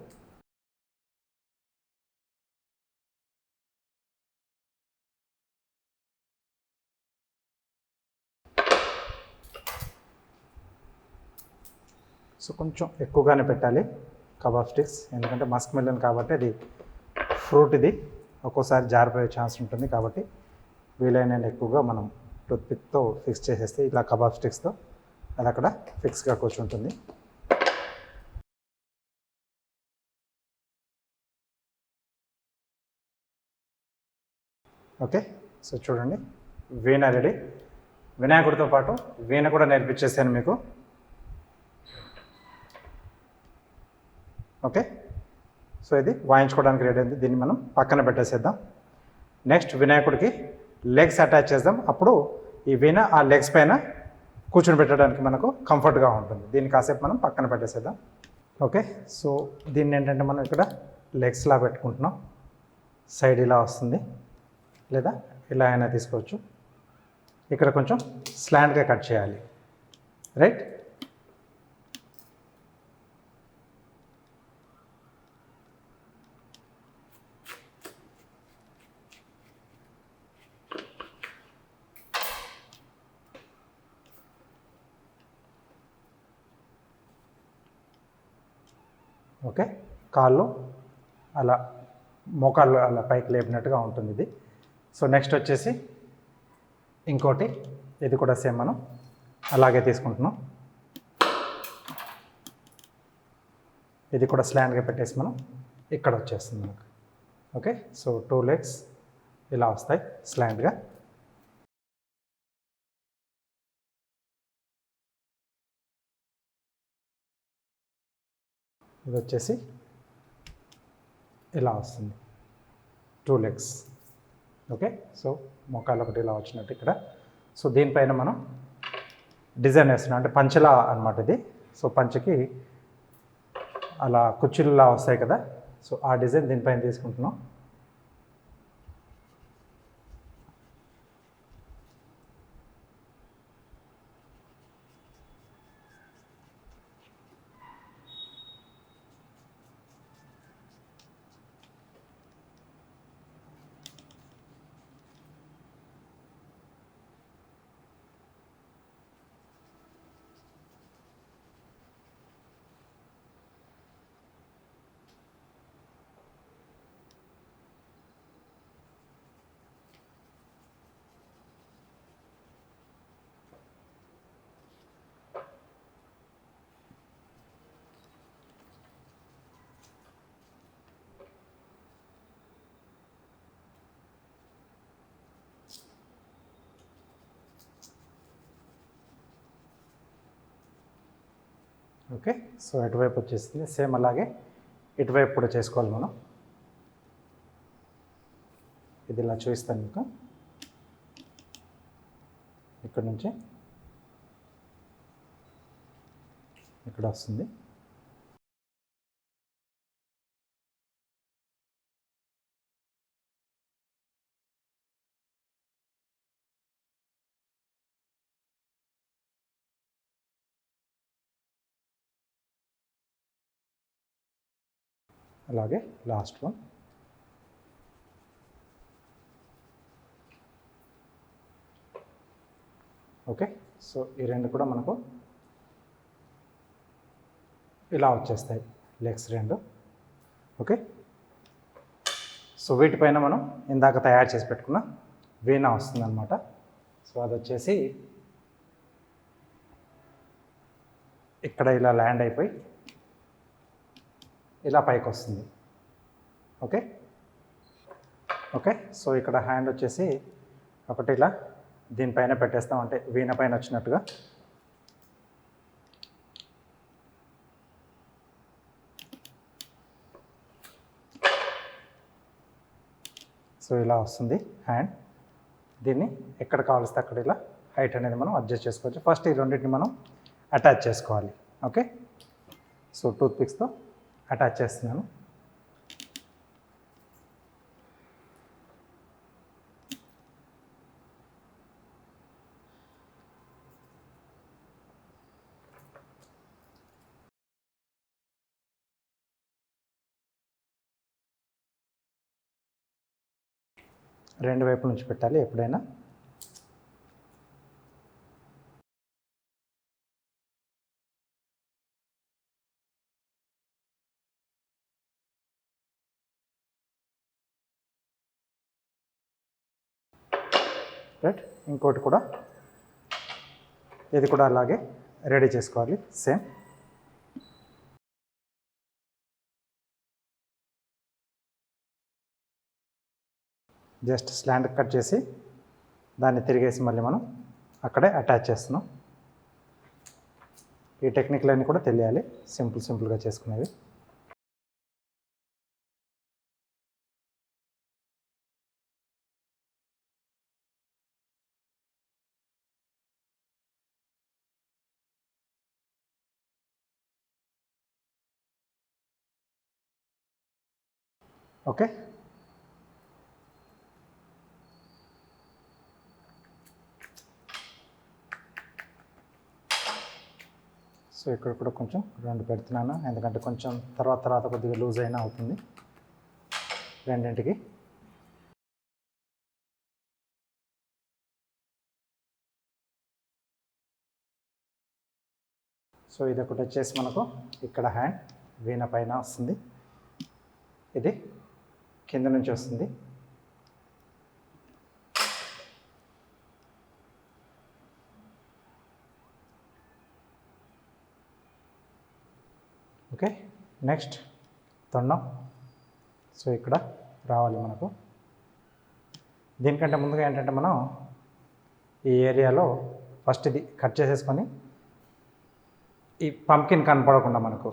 సో కొంచెం ఎక్కువగానే పెట్టాలి కబాబ్ స్టిక్స్, ఎందుకంటే మస్క్ మెలన్ కాబట్టి అది ఫ్రూట్, ఇది ఒక్కోసారి జారిపోయే ఛాన్స్ ఉంటుంది. కాబట్టి వీలైనంత ఎక్కువగా మనం టూత్పిక్తో ఫిక్స్ చేసేస్తే ఇలా కబాబ్ స్టిక్స్తో అది అక్కడ ఫిక్స్గా కూర్చుంటుంది. ఓకే. సో చూడండి, వీణ రెడీ. వినాయకుడితో పాటు వీణ కూడా నేర్పించేసాను మీకు. ఓకే. సో ఇది వాయించుకోవడానికి రెడీ అయింది. దీన్ని మనం పక్కన పెట్టేసేద్దాం. నెక్స్ట్ వినాయకుడికి లెగ్స్ అటాచ్ చేద్దాం. అప్పుడు ఈ వీణ ఆ లెగ్స్ పైన కూర్చొని పెట్టడానికి మనకు కంఫర్ట్గా ఉంటుంది. దీన్ని కాసేపు మనం పక్కన పెట్టేసేద్దాం. ఓకే. సో దీన్ని ఏంటంటే మనం ఇక్కడ లెగ్స్లా పెట్టుకుంటున్నాం. సైడ్ ఇలా వస్తుంది, లేదా ఇలా అయినా తీసుకోవచ్చు. ఇక్కడ కొంచెం స్లాంట్గా కట్ చేయాలి, రైట్? ఓకే. కాళ్ళు అలా మోకాళ్ళు అలా పైకి లేపినట్టుగా ఉంటుంది ఇది. సో నెక్స్ట్ వచ్చేసి ఇంకోటి, ఇది కూడా సేమ్ మనం అలాగే తీసుకుంటున్నాం. ఇది కూడా స్లాండ్గా పెట్టేసి మనం ఇక్కడ వచ్చేస్తుంది మనకు. ఓకే. సో 2 లెగ్స్ ఇలా వస్తాయి స్లాండ్గా. ఇది వచ్చేసి ఇలా వస్తుంది 2 లెగ్స్. ఓకే. సో మోకాలు ఒకటి ఇలా వచ్చినట్టు ఇక్కడ. సో దీనిపైన మనం డిజైన్ వేస్తున్నాం, అంటే పంచలా అనమాట ఇది. సో పంచకి అలా కుర్చీలులా వస్తాయి కదా, సో ఆ డిజైన్ దీనిపైన తీసుకుంటున్నాం. ఓకే, సో ఇటువైపు వచ్చేసింది. సేమ్ అలాగే ఇటువైపు కూడా చేసుకోవాలి మనం. ఇది ఇలా చూపిస్తాను మీకు. ఇక్కడ నుంచి ఇక్కడ వస్తుంది. అలాగే లాస్ట్ వన్. ఓకే, సో ఈ రెండు కూడా మనకు ఇలా వచ్చేస్తాయి లెగ్స్ రెండు. ఓకే, సో వీటిపైన మనం ఇందాక తయారు చేసి పెట్టుకున్న వీణా వస్తుందన్నమాట. సో అది వచ్చేసి ఇక్కడ ఇలా ల్యాండ్ అయిపోయి ఇలా పైకి వస్తుంది. ఓకే ఓకే, సో ఇక్కడ హ్యాండ్ వచ్చేసి ఒకటి ఇలా దీనిపైన పెట్టేస్తాం, అంటే వీణ పైన వచ్చినట్టుగా. సో ఇలా వస్తుంది హ్యాండ్. దీన్ని ఎక్కడ కావాల్స్తే అక్కడ ఇలా హైట్ అనేది మనం అడ్జస్ట్ చేసుకోవచ్చు. ఫస్ట్ ఈ రెండింటిని మనం అటాచ్ చేసుకోవాలి. ఓకే, సో టూత్ పిక్స్తో అటాచ్ చేస్తున్నాను. రెండు వైపుల నుంచి పెట్టాలి ఎప్పుడైనా. రైట్, ఇంకోటి కూడా ఇది కూడా అలాగే రెడీ చేసుకోవాలి సేమ్. జస్ట్ స్లాండ్ కట్ చేసి దాన్ని తిరిగేసి మళ్ళీ మనం అక్కడే అటాచ్ చేస్తున్నాం. ఈ టెక్నిక్లన్నీ కూడా తెలియాలి, సింపుల్గా చేసుకునేవి. ఓకే, సో ఇక్కడ కూడా కొంచెం రెండు పెడుతున్నాను, ఎందుకంటే కొంచెం తర్వాత కొద్దిగా లూజ్ అయినా అవుతుంది రెండింటికి. సో ఇది ఒకటి వచ్చేసి మనకు ఇక్కడ హ్యాండ్ వీణ పైన వస్తుంది, ఇది కింద నుంచి వస్తుంది. ఓకే, నెక్స్ట్ తొండం. సో ఇక్కడ రావాలి మనకు. దీనికంటే ముందుగా ఏంటంటే మనం ఈ ఏరియాలో ఫస్ట్ ఇది కట్ చేసేసుకొని ఈ పంకిన్ కనపడకుండా మనకు,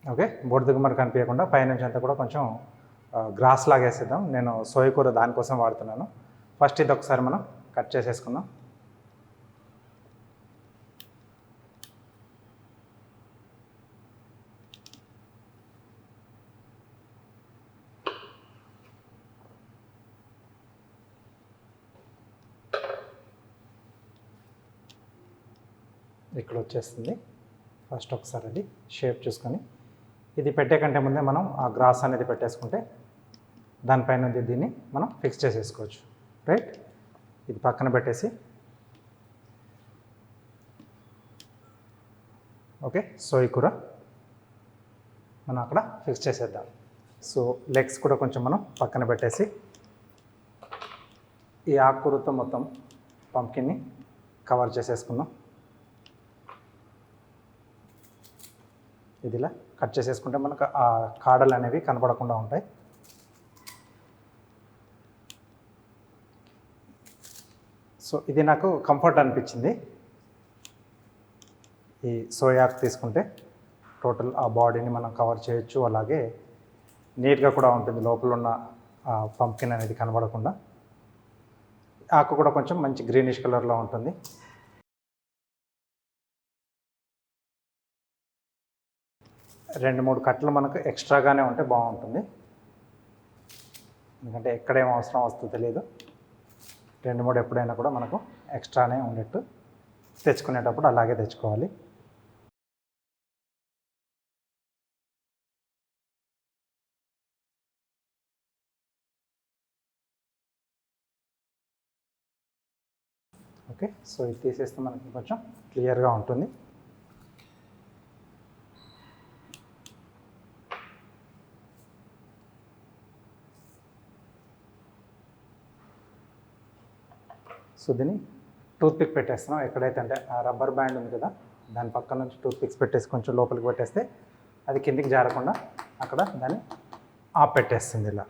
ఓకే, బొడ్డుగుమ్మడి కనిపించకుండా పైనుంచి అంతా కూడా కొంచెం గ్రాస్ లాగా వేసేద్దాం. నేను సోయ కూర దానికోసం వాడుతున్నాను. ఫస్ట్ ఇది ఒకసారి మనం కట్ చేసేసుకుందాం. ఇక్కడ వచ్చేస్తుంది. ఫస్ట్ ఒకసారి అది షేప్ చూసుకొని, ఇది పెట్టే కంటే ముందే మనం ఆ గ్రాస్ అనేది పెట్టేసుకుంటే దానిపైన దీన్ని మనం ఫిక్స్ చేసేసుకోవచ్చు. రైట్, ఇది పక్కన పెట్టేసి ఓకే. సో ఈ కూర మనం అక్కడ ఫిక్స్ చేసేద్దాం. సో లెగ్స్ కూడా కొంచెం మనం పక్కన పెట్టేసి ఈ ఆకుకూరతో మొత్తం పంకిన్ని కవర్ చేసేసుకుందాం. ఇదిలా కట్ చేసేసుకుంటే మనకు ఆ కాడలు అనేవి కనపడకుండా ఉంటాయి. సో ఇది నాకు కంఫర్ట్ అనిపించింది. ఈ సోయాకు తీసుకుంటే టోటల్ ఆ బాడీని మనం కవర్ చేయొచ్చు, అలాగే నీట్గా కూడా ఉంటుంది, లోపల ఉన్న పంకిన్ అనేది కనబడకుండా. ఆకు కూడా కొంచెం మంచి గ్రీనిష్ కలర్లో ఉంటుంది. రెండు మూడు కట్టలు మనకు ఎక్స్ట్రాగానే ఉంటే బాగుంటుంది, ఎందుకంటే ఎక్కడేం అవసరం వస్తుందో తెలియదు. రెండు మూడు ఎప్పుడైనా కూడా మనకు ఎక్స్ట్రానే ఉండేట్టు తెచ్చుకునేటప్పుడు అలాగే తెచ్చుకోవాలి. ఓకే, సో ఇది తీసేస్తే మనకి కొంచెం క్లియర్గా ఉంటుంది. సో దీన్ని టూత్పిక్ పెట్టేస్తున్నాం. ఎక్కడైతే అంటే ఆ రబ్బర్ బ్యాండ్ ఉంది కదా, దాని పక్కన నుంచి టూత్పిక్స్ పెట్టేసి కొంచెం లోపలికి పెట్టేస్తే అది కిందికి జారకుండా అక్కడ దాన్ని ఆప్ పెట్టేస్తుంది ఇలా.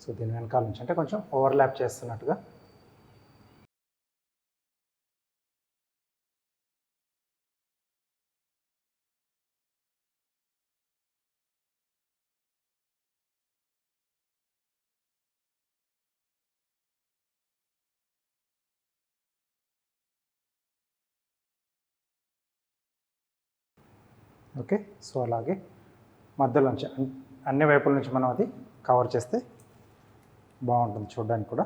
సో దీని వెనకాల నుంచి అంటే కొంచెం ఓవర్లాప్ చేస్తున్నట్టుగా ఓకే. సో అలాగే మధ్యలో నుంచి అన్ని వైపుల నుంచి మనం అది కవర్ చేస్తే బాగుంటుంది చూడడానికి కూడా.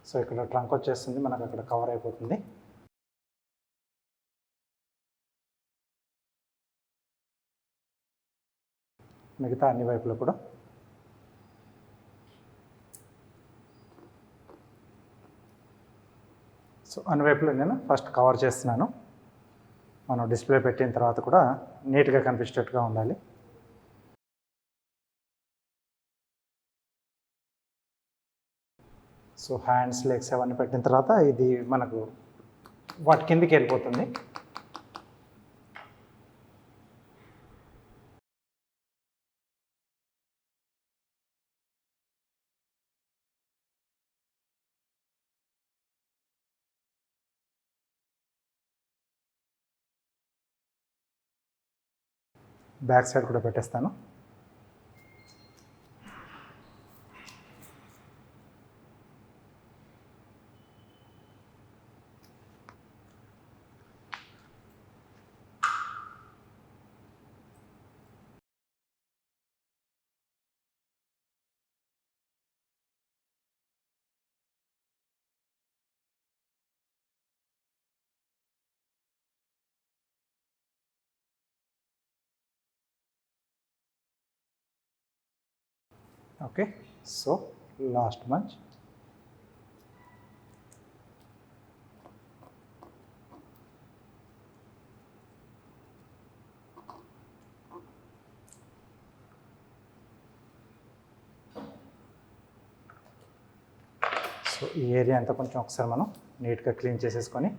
సో ఇక్కడ ట్రంక్ వచ్చేస్తుంది, మనకు అక్కడ కవర్ అయిపోతుంది. మిగతా అన్ని వైపులో కూడా సో అన్ని వైపులో నేను ఫస్ట్ కవర్ చేస్తున్నాను. మనం డిస్ప్లే పెట్టిన తర్వాత కూడా నీట్గా కనిపించేటట్టుగా ఉండాలి. సో హ్యాండ్స్, లెగ్స్ అవన్నీ పెట్టిన తర్వాత ఇది మనకు వాటి కిందికి వెళ్ళిపోతుంది. బ్యాక్ సైడ్ కూడా పెట్టేస్తాను. ఓకే, సో లాస్ట్ మంచ్. సో ఈ ఏరియా అంతా కొంచెం ఒకసారి మనం నీట్గా క్లీన్ చేసేసుకొని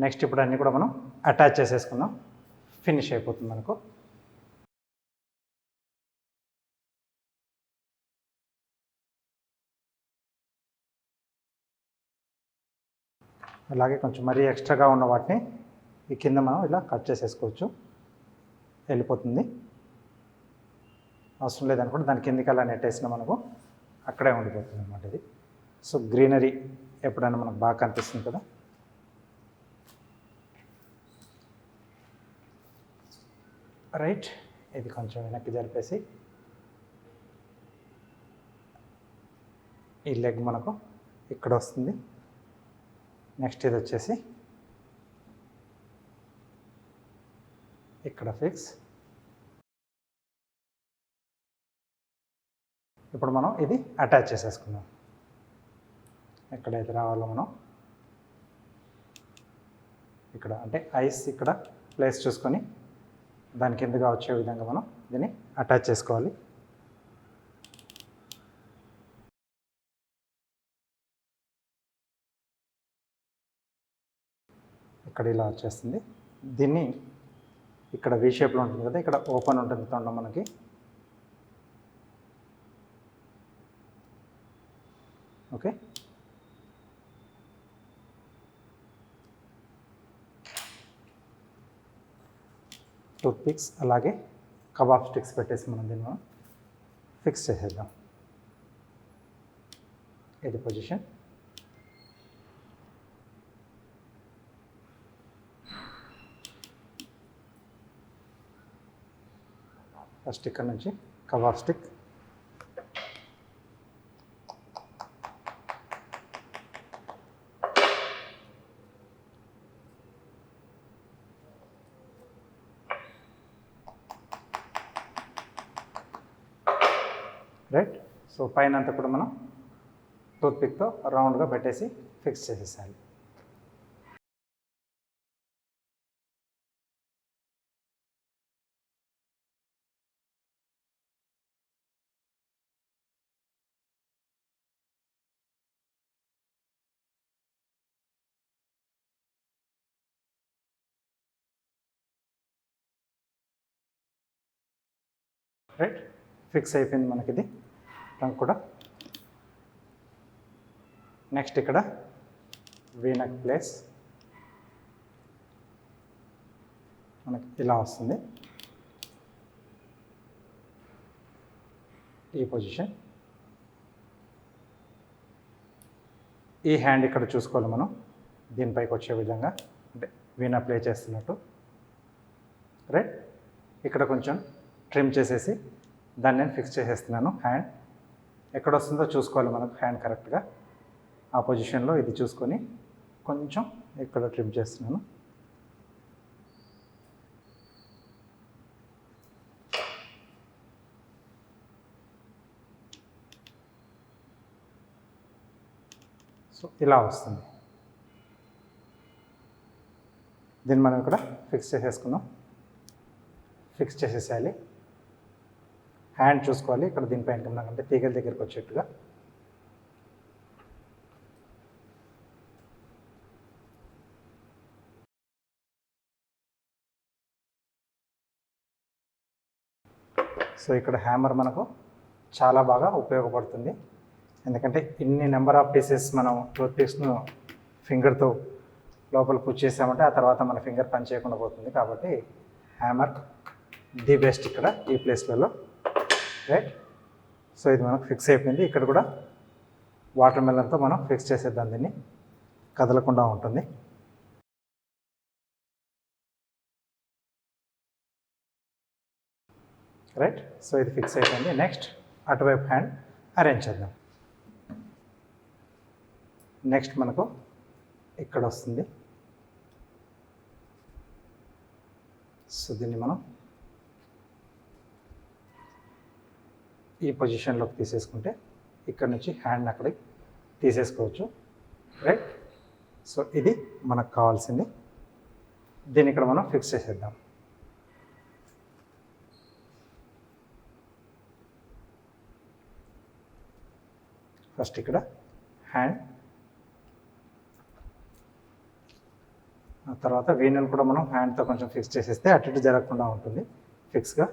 నెక్స్ట్ ఇప్పుడు అన్నీ కూడా మనం అటాచ్ చేసేసుకుందాం. ఫినిష్ అయిపోతుంది మనకు. అలాగే కొంచెం మరీ ఎక్స్ట్రాగా ఉన్న వాటిని ఈ కింద మనం ఇలా కట్ చేసేసుకోవచ్చు, వెళ్ళిపోతుంది. అవసరం లేదనుకుంటే దాని కిందికి అలా నెట్టేసిన మనకు అక్కడే ఉండిపోతుంది అన్నమాట ఇది. సో గ్రీనరీ ఎప్పుడైనా మనకు బాగా కనిపిస్తుంది కదా. రైట్, ఇది కొంచెం వెనక్కి జరిపేసి ఈ లెగ్ మనకు ఇక్కడ వస్తుంది. నెక్స్ట్ ఇది వచ్చేసి ఇక్కడ ఫిక్స్. ఇప్పుడు మనం ఇది అటాచ్ చేసేసుకుందాం. ఎక్కడైతే రావాలో మనం ఇక్కడ అంటే ఐస్ ఇక్కడ ప్లేస్ చూసుకొని దాని కిందగా వచ్చే విధంగా మనం దీన్ని అటాచ్ చేసుకోవాలి. ఇక్కడ ఇలా వచ్చేస్తుంది. దీన్ని ఇక్కడ వి షేప్లో ఉంటుంది కదా, ఇక్కడ ఓపెన్ ఉంటుంది తొండం మనకి. ఓకే, టూత్ పిక్స్ అలాగే కబాబ్ స్టిక్స్ పెట్టేసి మనం దీన్ని మనం ఫిక్స్ చేసేద్దాం. ఇది పొజిషన్. ఫస్ట్ ఇక్కడ నుంచి కబాబ్ స్టిక్, రైట్. సో పైన అంతా కూడా మనం టూత్ పిక్తో రౌండ్గా పెట్టేసి ఫిక్స్ చేసేసాలి. రైట్, ఫిక్స్ అయిపోయింది మనకి ఇది ట్రంక్ కూడా. నెక్స్ట్ ఇక్కడ వీనక్ ప్లేస్ మనకి ఇలా వస్తుంది, ఈ పొజిషన్. ఈ హ్యాండ్ ఇక్కడ చూసుకోవాలి మనం దీనిపైకి వచ్చే విధంగా, అంటే వీణ ప్లే చేస్తున్నట్టు. రైట్, ఇక్కడ కొంచెం ట్రిమ్ చేసేసి దాన్ని నేను ఫిక్స్ చేసేస్తున్నాను. హ్యాండ్ ఎక్కడ వస్తుందో చూసుకోవాలి మనకు, హ్యాండ్ కరెక్ట్గా ఆ పొజిషన్లో ఇది చూసుకొని కొంచెం ఇక్కడ ట్రిమ్ చేస్తున్నాను. సో ఇలా వస్తుంది. దీన్ని మనం ఇక్కడ ఫిక్స్ చేసేసుకుందాం. ఫిక్స్ చేసేసేయాలి. హ్యాండ్ చూసుకోవాలి ఇక్కడ దీనిపైన ఉన్నాకంటే తీగల దగ్గరికి వచ్చేట్టుగా. సో ఇక్కడ హ్యామర్ మనకు చాలా బాగా ఉపయోగపడుతుంది, ఎందుకంటే ఇన్ని నెంబర్ ఆఫ్ పీసెస్ మనం టూత్ పిక్స్ను ఫింగర్తో లోపల పుష్ చేసామంటే ఆ తర్వాత మన ఫింగర్ పని చేయకుండా పోతుంది. కాబట్టి హ్యామర్ ది బెస్ట్ ఇక్కడ ఈ ప్లేస్లలో. రైట్, సో ఇది మనకు ఫిక్స్ అయిపోయింది. ఇక్కడ కూడా వాటర్ మెలన్తో మనం ఫిక్స్ చేసేద్దాం, దీన్ని కదలకుండా ఉంటుంది. రైట్, సో ఇది ఫిక్స్ అయిపోయింది. నెక్స్ట్ అటువైపు హ్యాండ్ అరేంజ్ చేద్దాం. నెక్స్ట్ మనకు ఇక్కడ వస్తుంది. సో దీన్ని మనం ఈ పొజిషన్లోకి తీసేసుకుంటే ఇక్కడ నుంచి హ్యాండ్ అక్కడికి తీసేసుకోవచ్చు. రైట్, సో ఇది మనకు కావాల్సింది. దీన్ని ఇక్కడ మనం ఫిక్స్ చేసేద్దాం. ఫస్ట్ ఇక్కడ హ్యాండ్, ఆ తర్వాత వీణను కూడా మనం హ్యాండ్తో కొంచెం ఫిక్స్ చేసేస్తే అటు ఇటు జరగకుండా ఉంటుంది ఫిక్స్గా.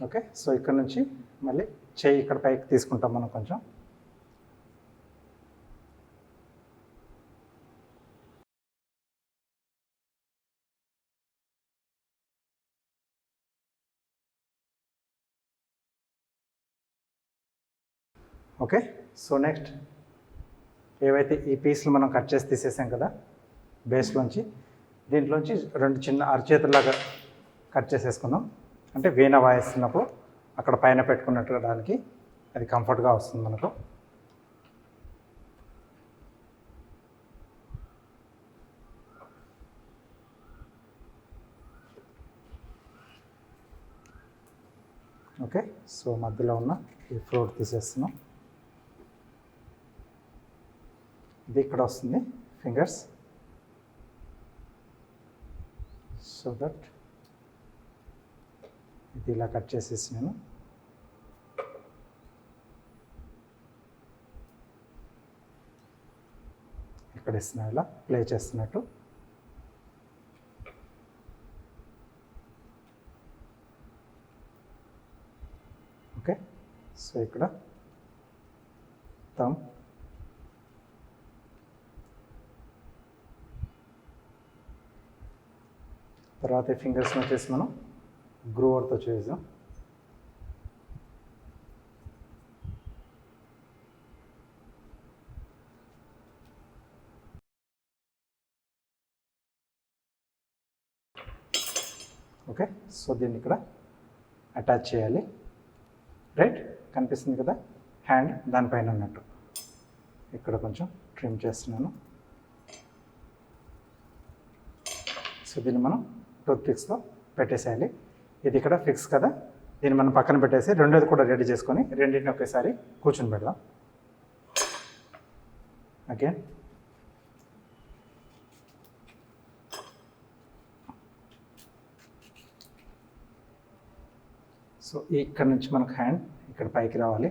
ఓకే, సో ఇక్కడ నుంచి మళ్ళీ చేయి ఇక్కడ పైకి తీసుకుంటాం మనం కొంచెం. ఓకే, సో నెక్స్ట్ ఏవైతే ఈ పీస్లు మనం కట్ చేసి తీసేసాం కదా బేస్లోంచి, దీంట్లోంచి 2 చిన్న అరచేతులాగా కట్ చేసేసుకుందాం. అంటే వీణ వాయిస్తున్నప్పుడు అక్కడ పైన పెట్టుకున్నట్టు దానికి అది కంఫర్ట్గా వస్తుంది మనకు. ఓకే, సో మధ్యలో ఉన్న ఈ ఫ్రూట్ తీసేస్తున్నాం. ఇది ఇక్కడ వస్తుంది ఫింగర్స్, సో దట్ ఇది ఇలా కట్ చేసేసి నేను ఇక్కడ ఇస్తున్నా, ఇలా ప్లే చేస్తున్నట్టు. ఓకే, సో ఇక్కడ థంబ్, తర్వాత ఈ ఫింగర్స్ని వచ్చేసి మనం గ్రూవర్తో చేద్దాం. ఓకే, సో దీన్ని ఇక్కడ అటాచ్ చేయాలి. రైట్, కనిపిస్తుంది కదా హ్యాండ్ దానిపైన ఉన్నట్టు. ఇక్కడ కొంచెం ట్రిమ్ చేస్తున్నాను. సో దీన్ని మనం టూత్ పిక్స్తో పెట్టేసేయాలి. ఇది ఇక్కడ ఫిక్స్ కదా, దీన్ని మనం పక్కన పెట్టేసి రెండోది కూడా రెడీ చేసుకొని రెండింటిని ఒకేసారి కూర్చొని పెడదాం. అగైన్ సో ఇక్కడ నుంచి మనకు హ్యాండ్ ఇక్కడ పైకి రావాలి.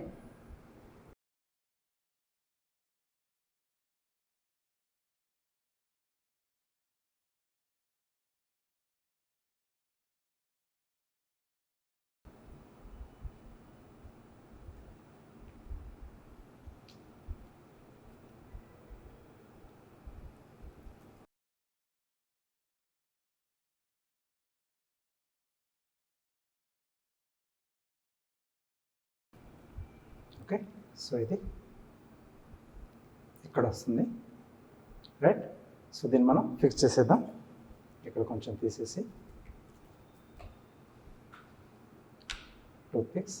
ఓకే, సో ఇది ఇక్కడ వస్తుంది. రైట్, సో దీన్ని మనం ఫిక్స్ చేసేద్దాం. ఇక్కడ కొంచెం తీసేసి టూత్ పిక్స్,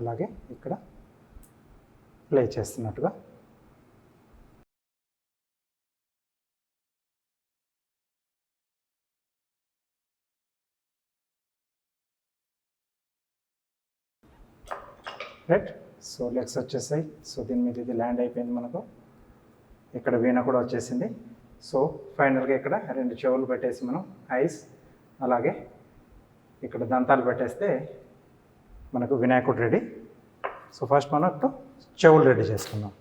అలాగే ఇక్కడ ప్లే చేస్తున్నట్టుగా. రైట్, సో లెగ్స్ వచ్చేసాయి. సో దీని మీద ఇది ల్యాండ్ అయిపోయింది మనకు. ఇక్కడ వీణ కూడా వచ్చేసింది. సో ఫైనల్గా ఇక్కడ 2 చెవులు పెట్టేసి మనం ఐస్, అలాగే ఇక్కడ దంతాలు పెట్టేస్తే మనకు వినాయకుడు రెడీ. సో ఫస్ట్ మనం ఇప్పుడు చెవులు రెడీ చేసుకుందాం.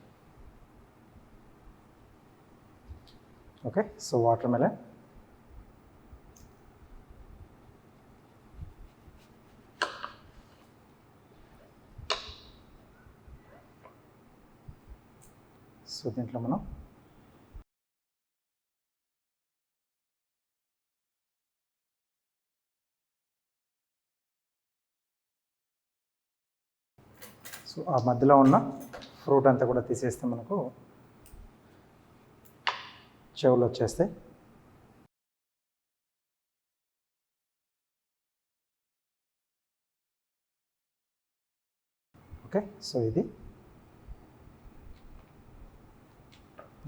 Okay, so water melon, so దీంట్లో మనం సో ఆ మధ్యలో ఉన్న ఫ్రూట్ అంతా కూడా తీసేస్తే మనకు చెవులు వచ్చేస్తాయి. ఓకే, సో ఇది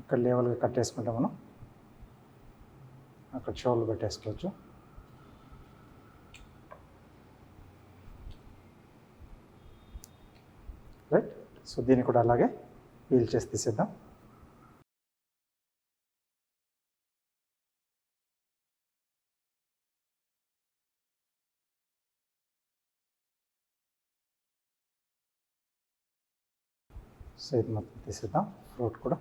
ఇక్కడ లేవల్గా కట్టేసుకుంటే మనం అక్కడ చెవులు పెట్టేసుకోవచ్చు. రైట్, సో దీన్ని కూడా అలాగే పీల్ చేసి తీసేద్దాం. సో ఇది మొత్తం తీసేద్దాం, ఫ్రూట్ కూడా.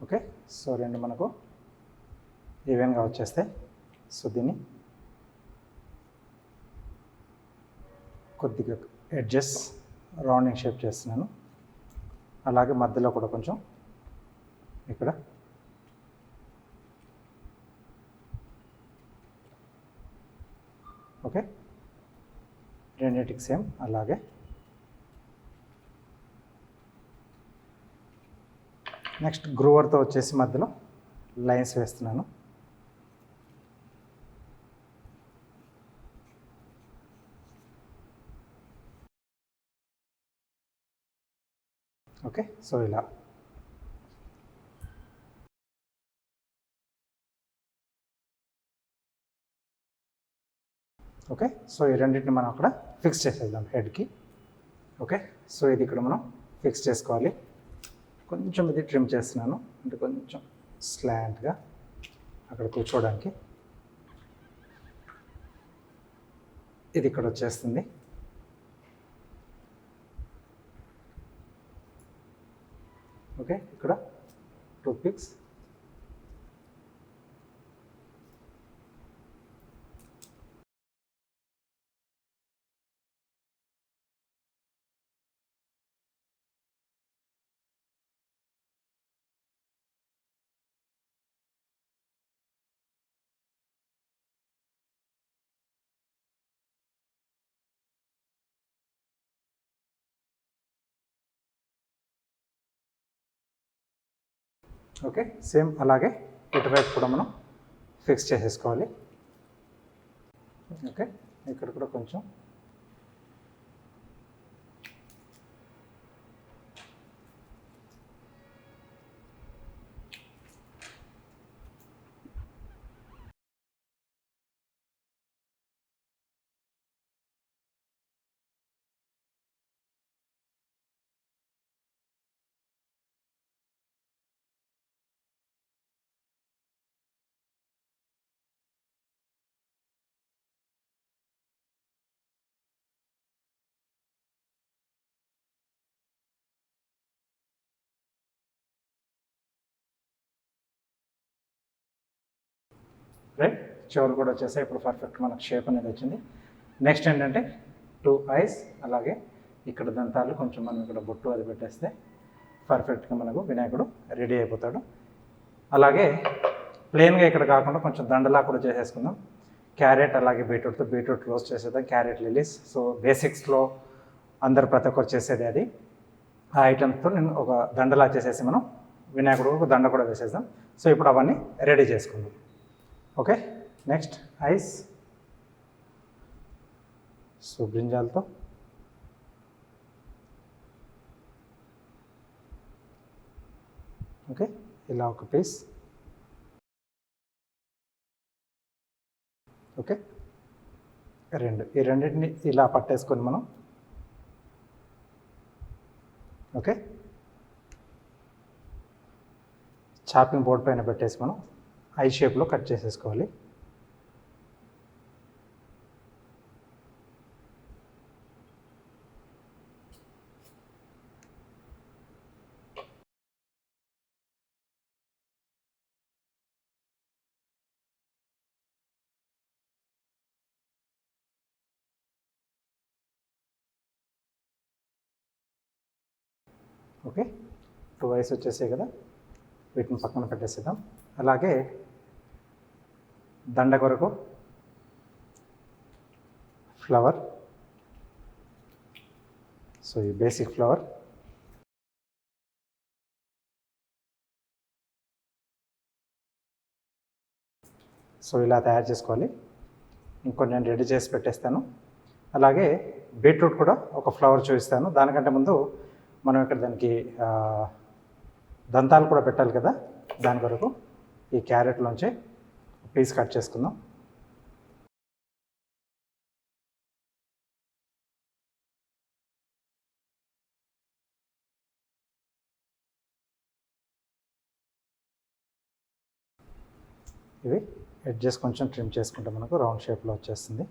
ఓకే, సో రెండు మనకు ఈవెన్గా వచ్చేస్తాయి. సో దీన్ని కొద్దిగా ఎడ్జెస్ రౌండింగ్ షేప్ చేస్తున్నాను. అలాగే మధ్యలో కూడా కొంచెం ఇక్కడ ఓకే, రెండింటికి సేమ్ అలాగే. నెక్స్ట్ గ్రూవర్తో వచ్చేసి మధ్యలో లైన్స్ వేస్తున్నాను. ఓకే, సో ఇలా. ఓకే, సో ఈ రెండింటిని మనం అక్కడ ఫిక్స్ చేసేద్దాం హెడ్కి. ఓకే, సో ఇది ఇక్కడ మనం ఫిక్స్ చేసుకోవాలి. కొంచెం ఇది ట్రిమ్ చేస్తున్నాను, అంటే కొంచెం స్లాంట్గా అక్కడ కూర్చోవడానికి. ఇది ఇక్కడ వచ్చేస్తుంది. ఓకే, ఇక్కడ టూత్ పిక్స్. ఓకే, సేమ్ అలాగే ఇటువైపు కూడా మనం ఫిక్స్ చేసేసుకోవాలి. ఓకే, ఇక్కడ కూడా కొంచెం రైట్. చెవులు కూడా వచ్చేసాయి. ఇప్పుడు పర్ఫెక్ట్ మనకు షేప్ అనేది వచ్చింది. నెక్స్ట్ ఏంటంటే 2 ఐస్, అలాగే ఇక్కడ దంతాలు కొంచెం మనం ఇక్కడ బొట్టు అది పెట్టేస్తే పర్ఫెక్ట్గా మనకు వినాయకుడు రెడీ అయిపోతాడు. అలాగే ప్లెయిన్గా ఇక్కడ కాకుండా కొంచెం దండలా కూడా చేసేసుకుందాం. క్యారెట్ అలాగే బీట్రూట్తో, బీట్రూట్ రోస్ట్ చేసేద్దాం, క్యారెట్ లిలీస్. సో బేసిక్స్లో అందరు ప్రతి ఒక్కరు చేసేది అది. ఆ ఐటమ్స్తో నేను ఒక దండలా చేసేసి మనం వినాయకుడు ఒక దండ కూడా వేసేద్దాం. సో ఇప్పుడు అవన్నీ రెడీ చేసుకుందాం. Okay, next eyes. సో బ్రింజాల్తో ఓకే, ఇలా ఒక పీస్. ఓకే, ఈ రెండింటిని ఇలా పట్టేసుకొని మనం ఓకే చాపింగ్ బోర్డ్ పైన పెట్టేసి మనం ఐ షేప్లో కట్ చేసేసుకోవాలి. ఓకే, 2 ఐస్ వచ్చేసాయి కదా, వీటిని పక్కన పెట్టేసేద్దాం. అలాగే దండ కొరకు ఫ్లవర్. సో ఈ బేసిక్ ఫ్లవర్. సో ఇలా తయారు చేసుకోవాలి. ఇంకొన్ని నేను రెడీ చేసి పెట్టేస్తాను. అలాగే బీట్రూట్ కూడా ఒక ఫ్లవర్ చూపిస్తాను. దానికంటే ముందు మనం ఇక్కడ దానికి దంతాలు కూడా పెట్టాలి కదా, దాని కొరకు ఈ క్యారెట్లోంచి పీస్ కట్ చేసుకుందాం. ఇవి ఎడ్జెస్ కొంచెం ట్రిమ్ చేసుకుంటే మనకు రౌండ్ షేప్లో వచ్చేస్తుంది.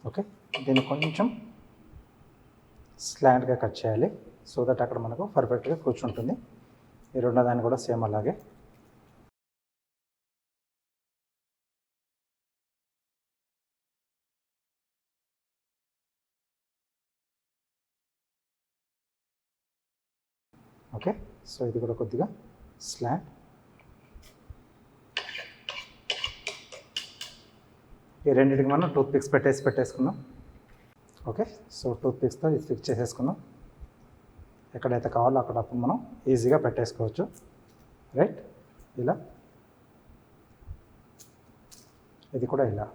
ఓకే, దీన్ని కొంచెం స్లాంట్గా కట్ చేయాలి సో దట్ అక్కడ మనకు పర్ఫెక్ట్గా కూర్చుంటుంది. ఈ రెండో దాన్ని కూడా సేమ్ అలాగే. ఓకే, సో ఇది కూడా కొద్దిగా స్లాంట్. ఈ రెండింటికి మనం టూత్ పిక్స్ పెట్టేసుకుందాం. ఓకే, సో టూత్ పిక్స్తో ఇది ఫిక్స్ చేసేసుకుందాం. ఎక్కడైతే కావాలో అక్కడ అప్పుడు మనం ఈజీగా పెట్టేసుకోవచ్చు. రైట్, ఇలా ఇది కూడా ఇలా.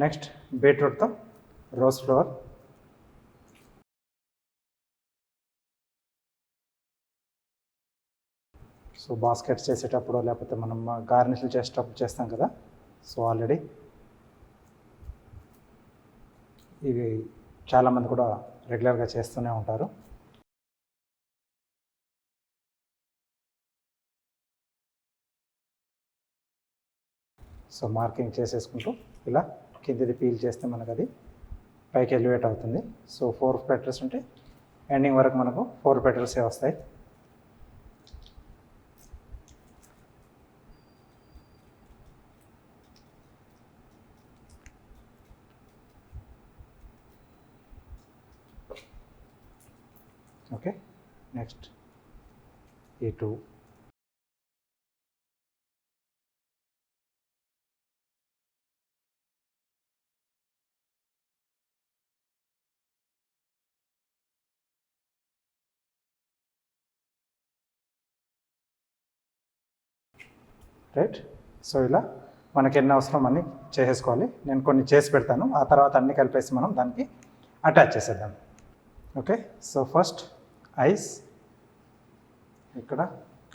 నెక్స్ట్ బీట్రూట్తో రోజ్ ఫ్లవర్. సో బాస్కెట్స్ చేసేటప్పుడు లేకపోతే మనం గార్నిష్లు చేసేటప్పుడు చేస్తాం కదా, సో ఆల్రెడీ ఇవి చాలామంది కూడా రెగ్యులర్గా చేస్తూనే ఉంటారు. సో మార్కింగ్ చేసేసుకుంటూ ఇలా కిందిది పీల్ చేస్తే మనకు అది పైకి ఎలివేట్ అవుతుంది. సో 4 పెటల్స్ ఉంటే ఎండింగ్ వరకు మనకు 4 పెటల్సే వస్తాయి. ఓకే, నెక్స్ట్ ఈ 2. రైట్, సో ఇలా మనకి ఎన్ని అవసరం అన్నీ చేసేసుకోవాలి. నేను కొన్ని చేసి పెడతాను, ఆ తర్వాత అన్నీ కలిపేసి మనం దానికి అటాచ్ చేసేద్దాం. ఓకే, సో ఫస్ట్ ఐస్ ఇక్కడ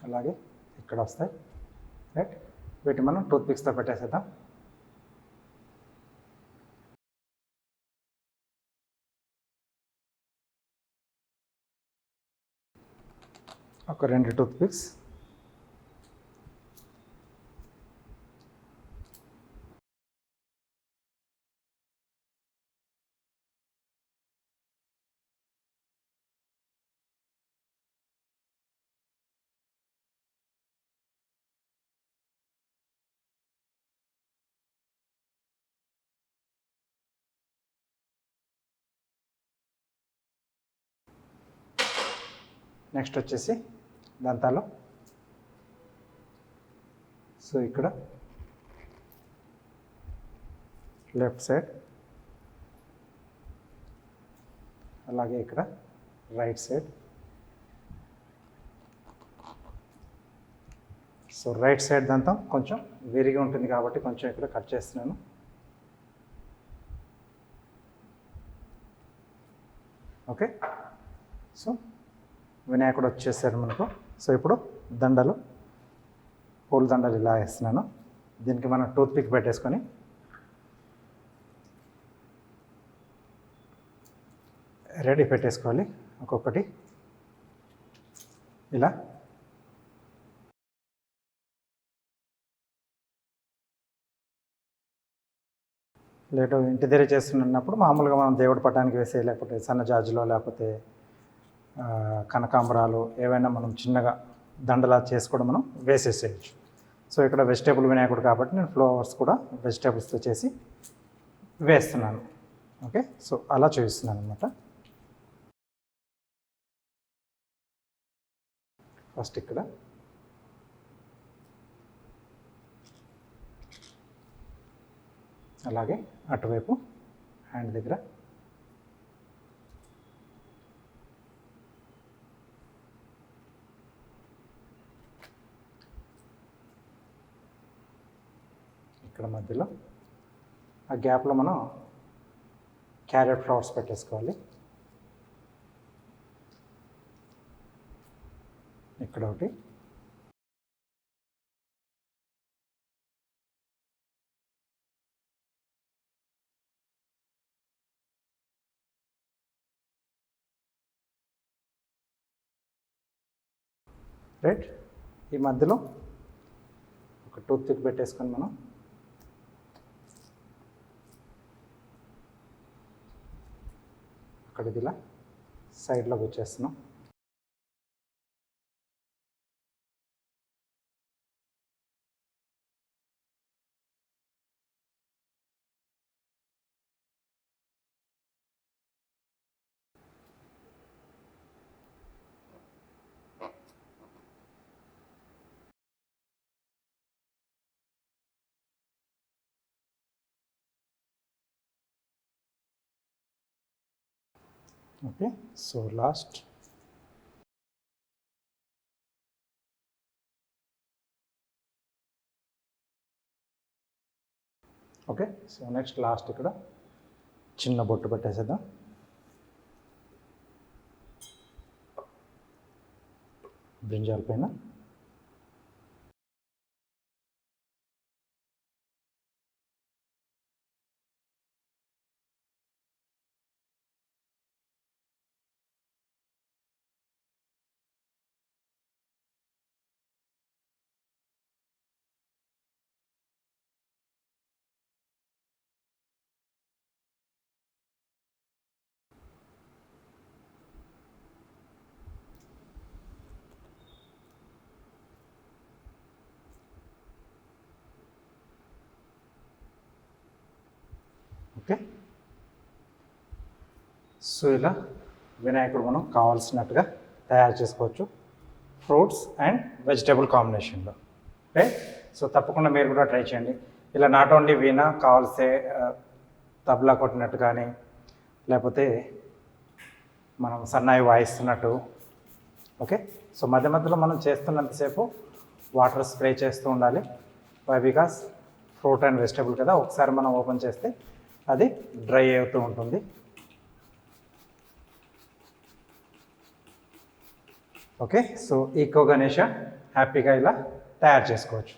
అలాగే ఇక్కడ వస్తాయి. రైట్, వీటి మనం టూత్ పిక్స్తో పెట్టేసేద్దాం. ఒక 2 టూత్ పిక్స్. నెక్స్ట్ వచ్చేసి దంతాలు. సో ఇక్కడ లెఫ్ట్ సైడ్, అలాగే ఇక్కడ right side. So right side దంతం కొంచెం విరిగి ఉంటుంది కాబట్టి కొంచెం ఇక్కడ కట్ చేస్తున్నాను. ఓకే, సో వినాయకుడు వచ్చేసారు మనకు. సో ఇప్పుడు దండలు, పూల దండలు ఇలా వేస్తున్నాను. దీనికి మనం టూత్ పిక్ పెట్టేసుకొని రెడీ పెట్టేసుకోవాలి ఒక్కొక్కటి ఇలా. లేటు ఇంటి దగ్గర చేస్తున్నప్పుడు మామూలుగా మనం దేవుడి పటానికి వేసే, లేకపోతే సన్నజాజులో లేకపోతే కనకాంబరాలు ఏవైనా మనం చిన్నగా దండలా చేసి కూడా మనం వేసేసేయచ్చు. సో ఇక్కడ వెజిటేబుల్ వినాయకుడు కాబట్టి నేను ఫ్లవర్స్ కూడా వెజిటేబుల్స్తో చేసి వేస్తున్నాను. ఓకే, సో అలా చూపిస్తున్నాను అనమాట. ఫస్ట్ ఇక్కడ అలాగే అటువైపు హ్యాండ్ దగ్గర ఇక్కడ మధ్యలో ఆ గ్యాప్లో మనం క్యారెట్ ఫ్లవర్స్ పెట్టేసుకోవాలి. ఇక్కడ ఒకటి, రైట్. ఈ మధ్యలో ఒక టూత్ పిక్ పెట్టేసుకొని మనం అక్కడిది ఇలా సైడ్లోకి వచ్చేస్తున్నాం. Okay, so last okay, so next last ఇక్కడ చిన్న బొట్టు పెట్టేసేద్దాం. బ్రింజాల్ పైన ఓకే. సో ఇలా వినాయకుడు మనం కావాల్సినట్టుగా తయారు చేసుకోవచ్చు, ఫ్రూట్స్ అండ్ వెజిటేబుల్ కాంబినేషన్లో. ఓకే, సో తప్పకుండా మీరు కూడా ట్రై చేయండి. ఇలా నాట్ ఓన్లీ వీణా కావాల్సే తబలా కొట్టినట్టు కానీ, లేకపోతే మనం సన్నాయి వాయిస్తున్నట్టు. ఓకే, సో మధ్య మధ్యలో మనం చేస్తున్నంతసేపు వాటర్ స్ప్రే చేస్తూ ఉండాలి. బికాస్ ఫ్రూట్ అండ్ వెజిటేబుల్ కదా, ఒకసారి మనం ఓపెన్ చేస్తే అది డ్రై అవుతూ ఉంటుంది. ఓకే, సో ఈకో గణేష హ్యాపీగా ఇలా తయారు చేసుకోవచ్చు.